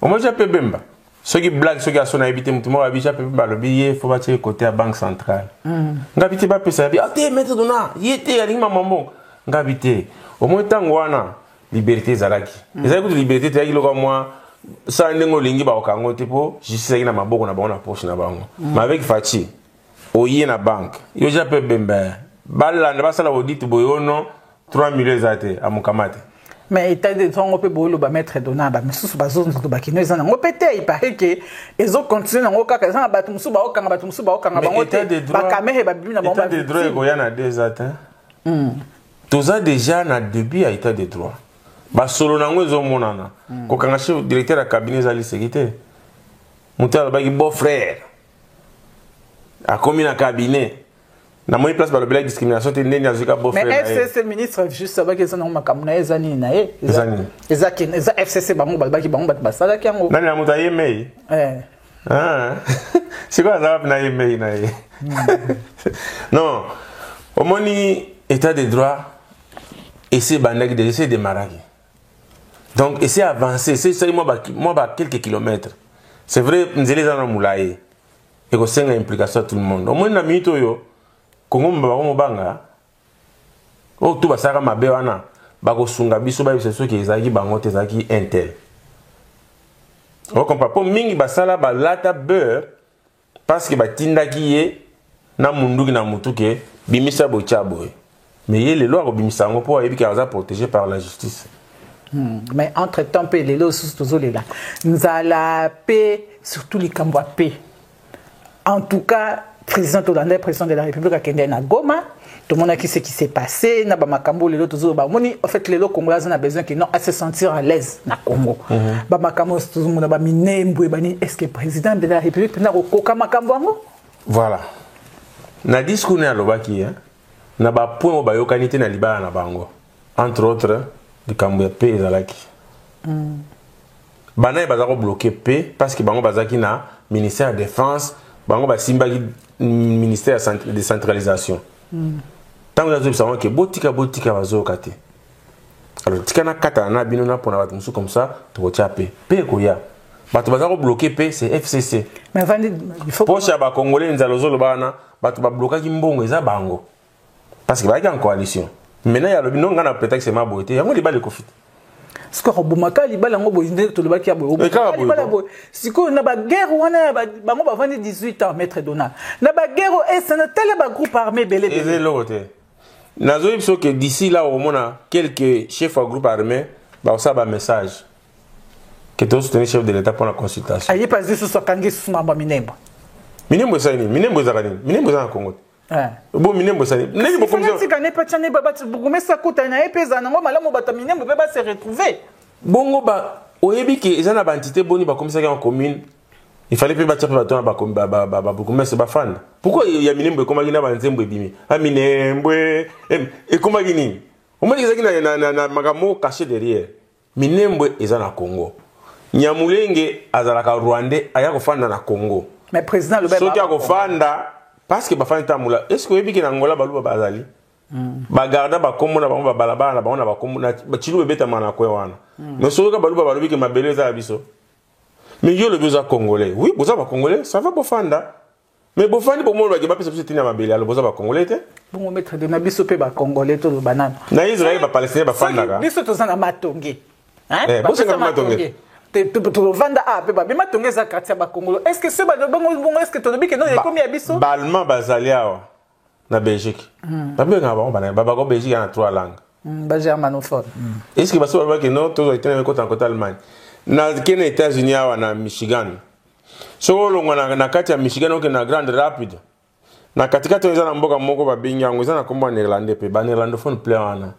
omoja pe Bemba soki blague soki asona ebite mutu moko abija pe Bemba lobi ye fo batie côté ya banque centrale ngabite bapesa bi ate maître dona ye te alingi mamambo ngabite omo ntango wana liberté ezalaki ezalaki kutu liberté te yaki loko mwa sa ndengo lingi ba okango te po justice na maboko na bango na poche na bango mais avec Fachi oye na banque yo ja pe Bemba balanda basala audit boyono 3 millions zate amukamate mais état de temps on peut bolo ba mettre dona ba mususu bazo nto ba kino ezana ngo pété il paraît que ezo continuer ngo kaka ezana batu mususu ba okanga bango te ba kamere ba bibi na bango état de droit ko yana des atteints toza déjà na début à état de droit ba solo nango ezo monana ko kanga chef directeur à cabinet za sécurité mutal ba ki beau frère a commis na cabinet na moi place ba le bela discrimination te ndeni azuka beau frère mais FCC ministre juste ça ba ke zana makamuna ezani na ye ezaki eza FCC bango ba ki bango ba sala ki yango nani amuta yemei c'est quoi ça na yemei na ye non au moni état de droit et c'est bandaki de essayer de maraki donc essayer avancer c'est moi ba quelques kilomètres c'est vrai nzeli za na mulaye et ko senga implication à tout le monde au moins na minute yo Congo mbaba banga o tu basaka mabe wana bako sunga biso ba biso ki ezaki bango te ezaki intel o comprend pas mingi basala ba lata beurre parce que batindaki ye na munduki na mutuke bimisa bochabo mais ye le loi bimisa ngo po yebi ka za protégé par la justice mais entre temps pe les lois tous les là nous a la paix surtout les cambois paix en tout cas président hollandais président de la République a kende na Goma tout le monde a qui ce qui s'est passé na ba makambo les autres ba moni en fait les Congolais ont besoin qu'ils non à se sentir à l'aise na Congo ba makambo tout le monde ba minembo bani est-ce que président de la République na koka makambo ngo voilà na discours na lobaki na ba point ba yokanité na libala na bango entre autres de kambo pe ezalaki bana ba za ko bloquer pe parce que bango bazaki na ministère de défense bango ba simbaki ministère de décentralisation tant que nous savons que botika bazoka te alors tikana kata na bino na pona batu musu comme ça to chape pe koya batu bazako bloquer pe c'est FCC mais il faut pocha ba congolais nzalozolo bana batu ba bloquer mbongo eza bango parce que va y en coalition maintenant il y a le non ngana prétexte ma beauté yango libala kofit ce ko bomaka libala ngo boyinde to libaki ya boyo libala boyo siko na ba guerre wana bango ba vandi 18 ans maître Donald na ba guerre et ça na tele ba groupe armé belé et l'autre nazo yebso que d'ici là au mona quelques chefs de groupe armé ba ça ba message que tous soutenir chef de l'état pour la consultation ayi pas juste so kangi suna ba minembo ça ni minembo za kanini minembo za Congo bon minembo ça ni nani bo comme ça si kané pa tchane ba bugumé sa kota na epeza nango malamu bata minembo ba se retrouver bongo ba oyebi que ils na ba entité boni ba comme ça en commune il fallait que ba tchapa ba tona ba bugumé se ba fan pourquoi il y a minembo comme ngina ba nzembo ebimi a minembo et comme ngini on m'a dit que na magamo caché derrière minembo ezana Congo Nyamulenge azalaka Rwandais aya kofanda na Congo. Mais président le soki akofanda parce que bafanda tamula est-ce que oyebi ke na Angola baluba bazali ba garda ba kombo na bango ba balabala na bango na ba kombo na chilu beta mana kwe wana mais soki baluba balubi ke mabele za biso mais yo le besoin congolais oui boza ba congolais ça va bofanda mais bofandi pour moi ba pesa pesa tina mabele alors boza ba congolais te bon maître de na biso pe ba congolais to banana na Israël ba palestinien ba fanda ka biso to sana matonge hein ba senga matonge to vanda a pe ba bima tongeza quartier ba Congolo est-ce que ce ba bongo est-ce que to lobi que non ekomi ya biso balma bazalia na Belgique ba benga ba ko Belgique na trois langues ba germanophone est-ce que ba so ba que non to été en côté Allemagne na kene États-Unis awa na Michigan so longa na kati ya Michigan oke na Grand Rapids na katikati eza na mboka moko ba benga ngo eza na kombo néerlandais pe ba néerlandophone plein wana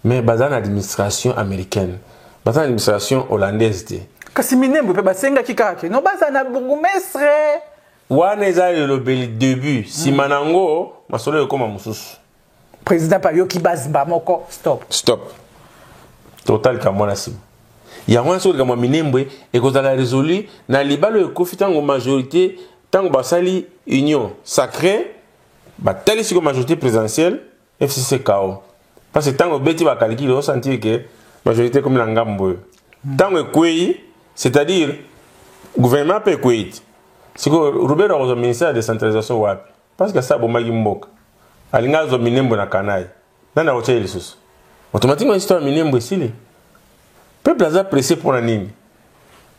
mais bazana administration américaine Bata l'administration hollandaise. Kasi minembo pe basenga kikake. No baza na bourgmestre. Wana eza le début. Si manango masolo ekoma mususu. Président pa yo ki bazimba moko stop. Stop. Total ka mwana sim. Ya mwana so kama minembo ekozala résolu na libalo ekofitango majorité tango basali union sacrée ba tali siko majorité présidentielle FCC KO. Parce que tango beti ba calcul au sentir que majorité comme la ngambo tango ekweyi c'est-à-dire gouvernement peut ekweyi siko Robert au ministère de décentralisation wapi parce que ça bomaki mboka alinga zo minembo na kanai nana ocha lisusu automatiquement histoire minembo esili peuple aza pressé pour la nini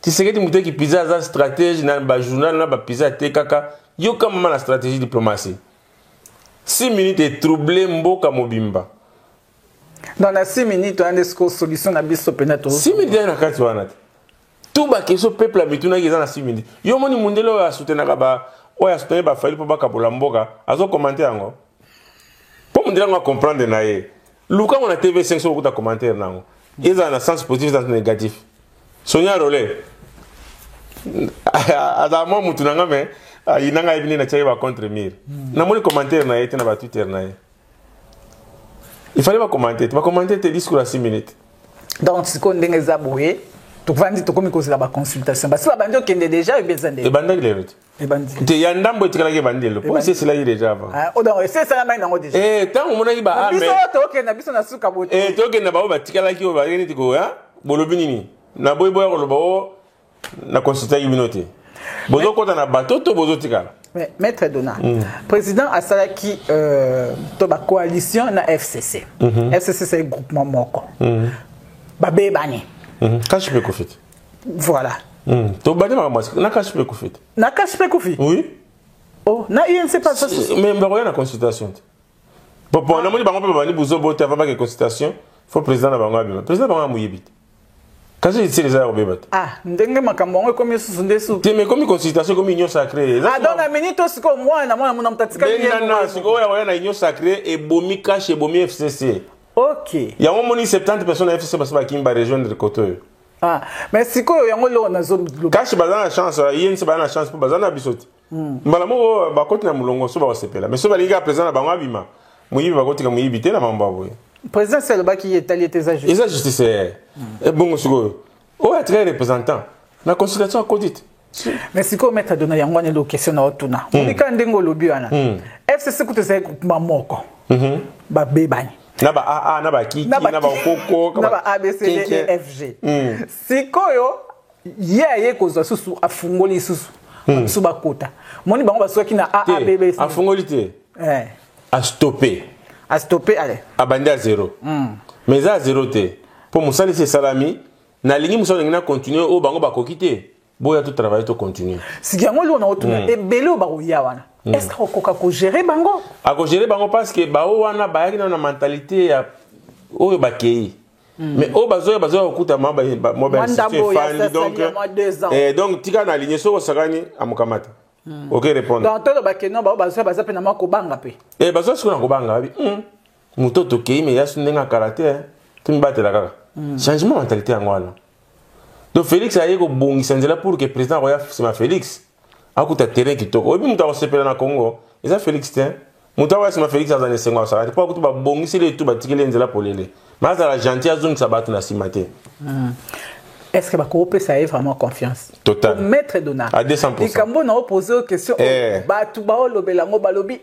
Tshisekedi muteki pizza za stratégie na ba journal na ba pizza te kaka yo kama la stratégie diplomatie 6 minutes et troublé mboka mobimba. Dans la 6 minutes, on a une solution à biso penato. 6 minutes na kati wana. Tout ba keso peuple habituna ki za na 6 minutes. Yo moni mundelo ya soutenaka ba oya soutenir ba fali po ba kabola mboka azo commenter yango. Po mundelo nga comprendre na ye. Luka on a TV5 so kuta commentaire nango. Ils ont un sens positif dans négatif. Sonia Rolé. Adamo mutunanga me inanga ibini na chaiba contre mir. Na moni commentaire na yete na ba Twitter na ye. Il fallait pas commenter. Tu vas commenter tes discours à 6 minutes. Donc, si on est zaboué, tu vas dire que tu as une consultation. Parce que tu as déjà eu besoin de. Et bandit les routes. Et bandit. Tu y a un dame qui a bandit. Pourquoi c'est cela déjà avant? Ah, oh non, c'est ça maintenant déjà. Eh, tant on a dit bah. Mais ça, ok, na biso na suka bote. Eh, tu ok na ba ba tikala ki o ba yeni tiko ya. Bolobinini. Na boy boy ko ba na consultation communauté. Bozo kota na bato to bozo tikala. Mais maître Donald, président Asalaki la coalition na FCC. FCC c'est un groupement moko. Babé bani. Kache pe kofit. Voilà. To bani ma masque na kache pe kofit. Na kache pe kofit. Oui. Oh, na INC pas ça. Mais ba na consultation. Bon na moni bango pe bani buzo bote avant que consultation, faut président na bango abima. Président bango muyebit. Quand je dis les arabes, ah, ndenge makambo comme yesu ndesu. Tu mais comme consultation comme union sacrée. Ah, dans la minute aussi comme moi na mona mtatika bien. Non, siko ya na union sacrée et bomi cache bomi FCC. OK. Il y a au moins 70 personnes à FCC parce que kimba rejoindre côté. Ah, mais siko yango lo na zone cache bazana chance, yeni se bazana chance pour bazana bisoti. Mbala mo ba côté na mulongo so ba sepela. Mais so ba linga président na bango abima. Muyibi ba côté ka muyibi te na mamba boye. Président c'est le bas qui est allié tes justice. Les justice est bon siko. Oh, être représentant. La consultation a codite. Mais si vous mettez à donner une question à Otuna, on dit quand on lobby ana. FCC coûte c'est groupement moko. Ba bebani. Na ba AA na ba kiki na ba koko na ba ABCD et FG. Si koyo ye kozo susu afungoli susu. Suba kota. Moni bango basoki na AABBC. Afungoli te. A stopper. À stopper, allez. À bandi à 0. Mais ça à 0 te. Pour Moussali c'est salami. Na lingi Moussali na continuer au bango ba kokite. Boya tout travail to continuer. Si yango lo na otuna e belo ba ya wana. Est-ce qu'on ko gérer bango? A ko gérer bango parce que ba wana ba yaki na mentalité ya o ba kei. Mais au bazo okuta mobile donc tika na ligne so sakani amukamata. OK répondre. Dans tout le bakeno ba bazo pe na mako banga pe. Bazo siko na ko banga bi. Mutoto kei mais yasu ndenga caractère. Tumbatela kaka. Changement de mentalité en moi. Donc Félix a eu un bon là pour que le président Roya c'est Félix. A coûté terrain qui toque. Obi muta se pela na Congo. Et ça Félix tiens. Muta wa c'est Félix dans les 5 mois ça. Pas coûté ba bon c'est les tout ba tikele nzela pour lele. Mais ça la gentil azung ça bat na simate. Est-ce que ba ko peut ça vraiment confiance? Total. Maître Donald. À 200%. Et quand on a posé une question ba tu ba lobela ngo ba lobi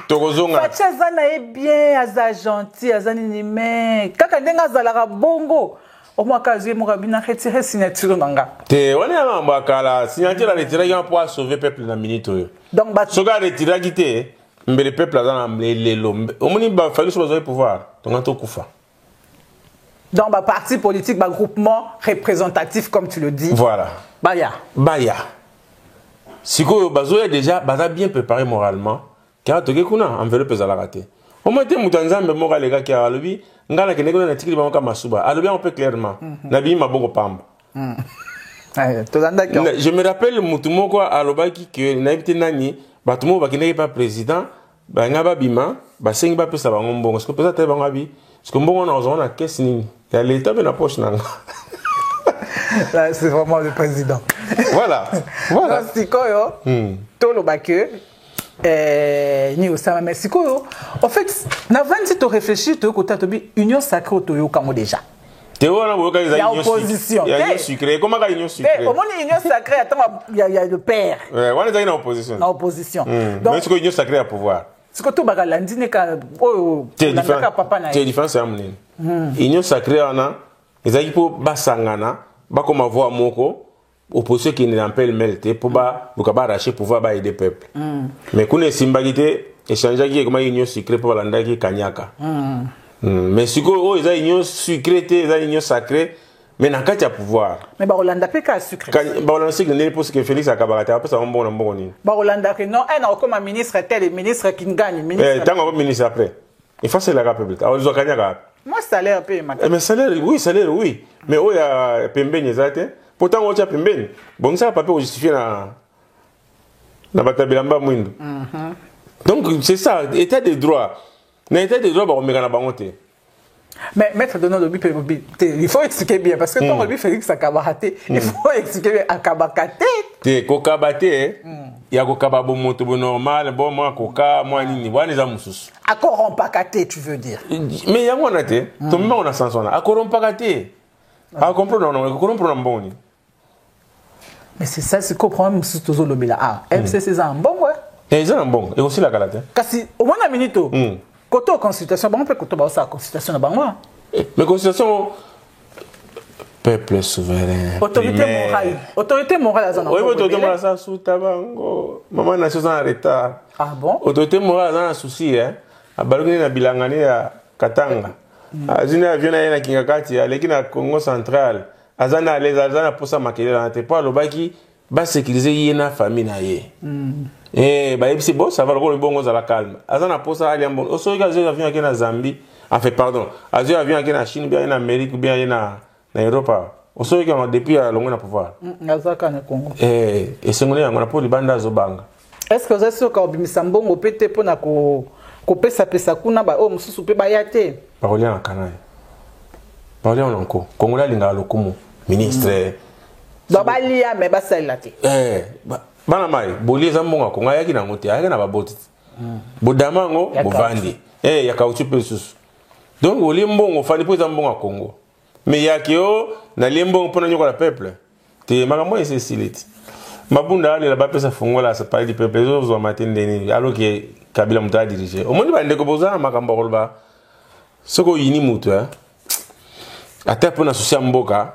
Tokozonga. Fachazana est bien, aza gentil, aza nime. Kaka ndenga zalaka bongo. Au moins kazi mo kabina retirer signature nanga. Te on est en bakala, signature la retirer pour sauver peuple na minute. Donc ba soga retirer gité, mbele peuple za na lelo. Omoni ba fallu so besoin pouvoir. Donc to kufa. Donc ba parti politique, ba groupement représentatif comme tu le dis. Voilà. Baya. Siko bazo déjà baza bien préparé moralement. Car tu kuna enveloppe za la raté. Au moins te mutanzambe moral les gars qui a lobi ngala ke nekona na tikili bango kama suba. Alobi on peut clairement. Na bi maboko pamba. Je me rappelle mutumoko alobaki que na ibite nani batumo bakine pas président ba ngaba bima ba sengi ba pesa bango mbongo. Parce que pesa te bango abi. Parce que mbongo na ozona caisse nini. Ya l'état be na poche nanga. Là c'est vraiment le président. Voilà. C'est quoi yo? Tolo bakeux ni osama Mexico en fait na vandi to réfléchir to kota to bi union sacrée to yo kamo déjà te wana boka za union opposition ya union sucrée comment ka union sucrée au moins union sacrée attends il y a le père wana za opposition na opposition donc mais c'est union sacrée à pouvoir c'est que to baka landine ka o la papa na différence ya mnene union sacrée wana ezaki po basangana bakoma voix moko opposition qui ne l'appelle melte pour ba lukaba arracher pouvoir ba aider peuple mais kuna simbagité échanger qui comme union secrète pour landa qui kanyaka mais siko o eza union secrète eza union sacrée mais na kati ya pouvoir mais ba Rolanda pe ka secret ba Rolanda secret ne pour que Félix akabakata après ça on bon ni ba Rolanda que non un comme ministre tel ministre qui gagne ministre tant que ministre après il faut c'est la public alors zo kanyaka moi salaire pe mais salaire oui mais o ya pembeni ezate pourtant on tient pembeni bon ça papier justifier na batabilamba mwindo donc c'est ça état de droit na état de droit ba omeka na bango te mais maître Donald Obi il faut expliquer bien parce que quand Obi Félix akabakate il faut expliquer akabakate te kokabate ya kokaba bo moto bo normal bon moi koka moi nini wana za mususu akorompakate tu veux dire mais yango na te to même on a sens on a akorompakate a comprendre non comprendre mboni. Mais c'est ça, c'est quoi le problème si tu as le ah, MC c'est un bon ouais. C'est un bon et aussi la qualité. Kasi au moins la minute. Côté consultation, bon on peut côté ba ça consultation na bango. Mais consultation peuple souverain. Autorité morale ça. Oui, autorité morale ça sous tabango. Maman na chose en retard. Ah bon? Autorité morale ça un souci hein. Abalungini na bilangani ya Katanga. Azina avion na Kingakati aleki na Congo central. Azana les azana pour ça maquiller dans tes pas le baki ba sécuriser yena famille na ye ba c'est bon ça va le bon à la calme azana pour ça aller bon au soir avion qui na Zambie en fait pardon avion qui na Chine bien en Amérique ou bien na Europe au soir depuis à longue na pouvoir azaka na Congo et sengone yango na pour libanda zobanga est-ce que vous êtes sûr que Bimisambongo pété pour na ko pesa kuna ba o mususu pe ba yate parole na kanai parole on encore Congolais linga lokumu ministre balia mais basalati bana mai boli za mbonga ko ngaya kina ngote ayaka na baboti bodamango bovandi ya kauchu pesus donc oli mbongo fani po za mbonga Congo mais yakio na lembo mpona nyoko la peuple te makambo ese siliti mabunda ale la bapesa fungola sa parler du peuple zo zo matendeni alors que Kabila muta diriger au monde bande ko boza makambo kolba soko yini mutu ata pona souci mboka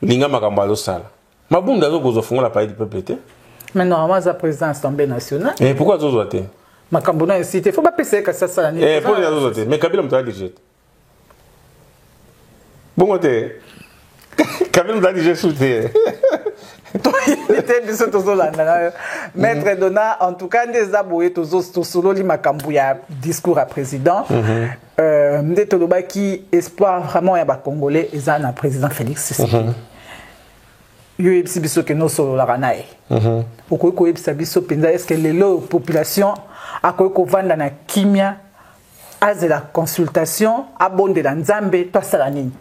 linga makambo azosala mabunda zo gozo fungola parler du peuple te mais normalement za président assemblée nationale et pourquoi zo zoate Makambona incité, faut pas passer que ça la nuit. Pour les autres, mais Kabila m'a dit bon côté. Kabila m'a dit souté. Maître Dona, en tout cas, des aboués, solo li makambu ya discours à président. M'dé toloba qui espoir vraiment ya ba Congolais et ça na président Félix Tshisekedi. Yo ebisi biso ke no solo la ranae. Oko ko ebisa biso penza est-ce que les population a ko vanda na kimia à de la consultation abonde la Nzambe to sala nini.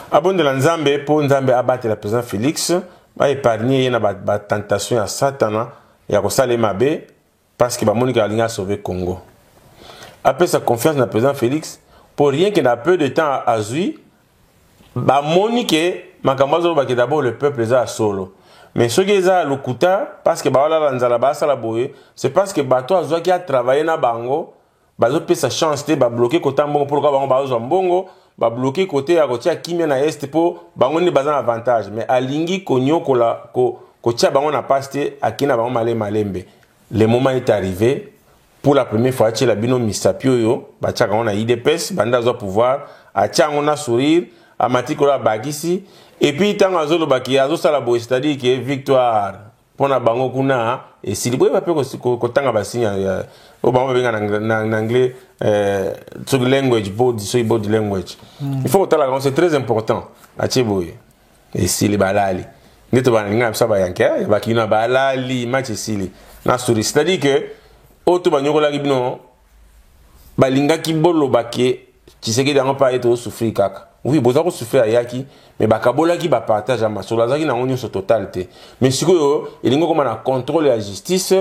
Abonde la Nzambe pour Nzambe abattre le président Félix. Va épargner la tentation à Satan et à Salé Mabé parce que Monica a sauvé le Congo. Après sa confiance dans le président Félix, pour rien qu'il n'a peu de temps à Zui, Monica Makamazo va d'abord le peuple a solo. Mais ce qui est à l'Okuta, parce que c'est parce que Bato Azua qui a travaillé dans Bango, Bazo peut sa chance de bloquer côté Mbongo pour que Bazo Mbongo. Ba bloquer côté à côté kimia na est pour bango ne bazan avantage mais alingi konyo kola ko tia bango na paste akina bango malembe le moment est arrivé pour la première fois chez la bino misapio yo ba tia on a IDPS banda zo pouvoir a tia on a sourire a matikola bagisi et puis tant azolo baki azo sala boy c'est-à-dire que victoire pour na bango kuna et si liboye ba pe ko tanga basinya au bango benga en anglais sur language board so body language il faut que c'est très important à Tcheboye et si les balali neto baninga ça ba yanke ba kina balali match sili na suri c'est-à-dire que auto banyokola kibino balinga kibolo baké Tshisekedi n'ont pas été souffrir kaka oui boza ko souffrir ayaki mais bakabola ki ba partage à masolo zaki na onyo sur totalité mais sikoyo elingo comme na contrôle la justice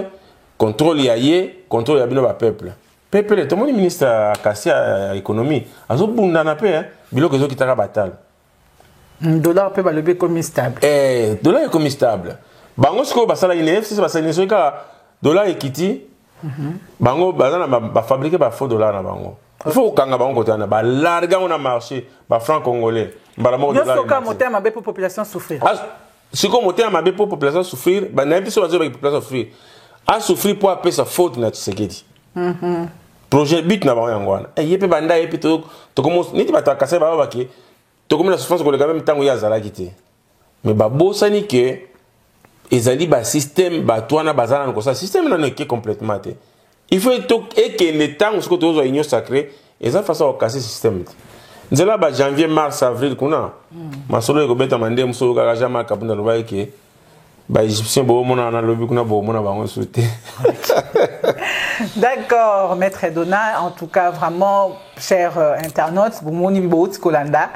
contrôle yaye contrôle ya bino ba peuple peuple tout le ministre a cassé à économie azo bunda na pe biloko zo kitaka batal dollar pe ba lever comme stable dollar est comme stable bango siko basala INF c'est basala INF ka dollar ekiti bango bazana ba fabriquer ba faux dollar na bango il faut kanga bango côté na ba larga on a marché ba franc congolais mbala mo dollar yoso ka moteur mabe pour population souffrir siko moteur mabe pour population souffrir ba na biso bazo ba population souffrir a souffrir pour appeler sa faute na Tshisekedi projet but na ba yangwana yepe banda yepe to commence niti batakasa ba baki to comme la souffrance ko le quand même tango ya zala kité mais ba bosani que ezali ba système ba toana bazana ko ça système na ne complètement té il faut que le temps ce que tu as union sacrée et ça façon de casser système nzela ba janvier mars avril kuna masolo ko beta mande musolo ka jama kapunda lo ba ke ba égyptien bo mona na lobi kuna bo mona ba on souté. D'accord, Maître Dona, en tout cas vraiment chers internautes, vous moni bo Kolanda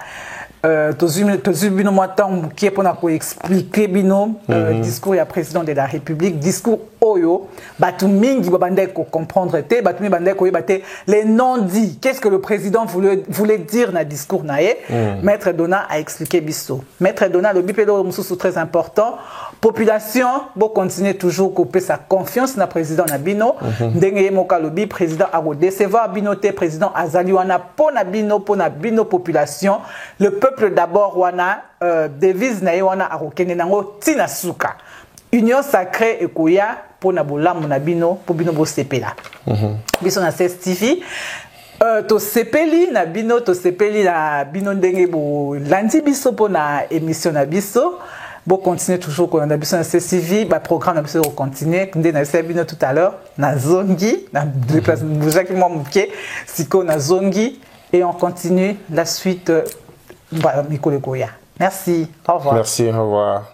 tozu bino motan qui est pour expliquer bino discours ya président de la République discours oyo batu mingi babande ko comprendre te batu mingi bande ko yebate les non dits qu'est-ce que le président voulait dire na discours nae Maître Dona a expliqué biso Maître Dona le bipédo mususu très important population bo continuer toujours couper sa confiance na président na bino ndenge moka lobi président a décevoir bino te président azali wana pona bino population le peuple d'abord wana devise na wana arokene nango tina suka union sacrée ekoya pona bolamu na bino po bino bo sepela biso na CSTV to sepeli na bino ndenge bo landi biso pona émission na biso bon continuer toujours qu'on a besoin de CSTV bah programme a besoin de continuer comme na bino tout à l'heure na zongi na déplace Jacques Momuke siko na zongi et on continue la suite Mikolo Koya. Merci, au revoir. Merci, au revoir.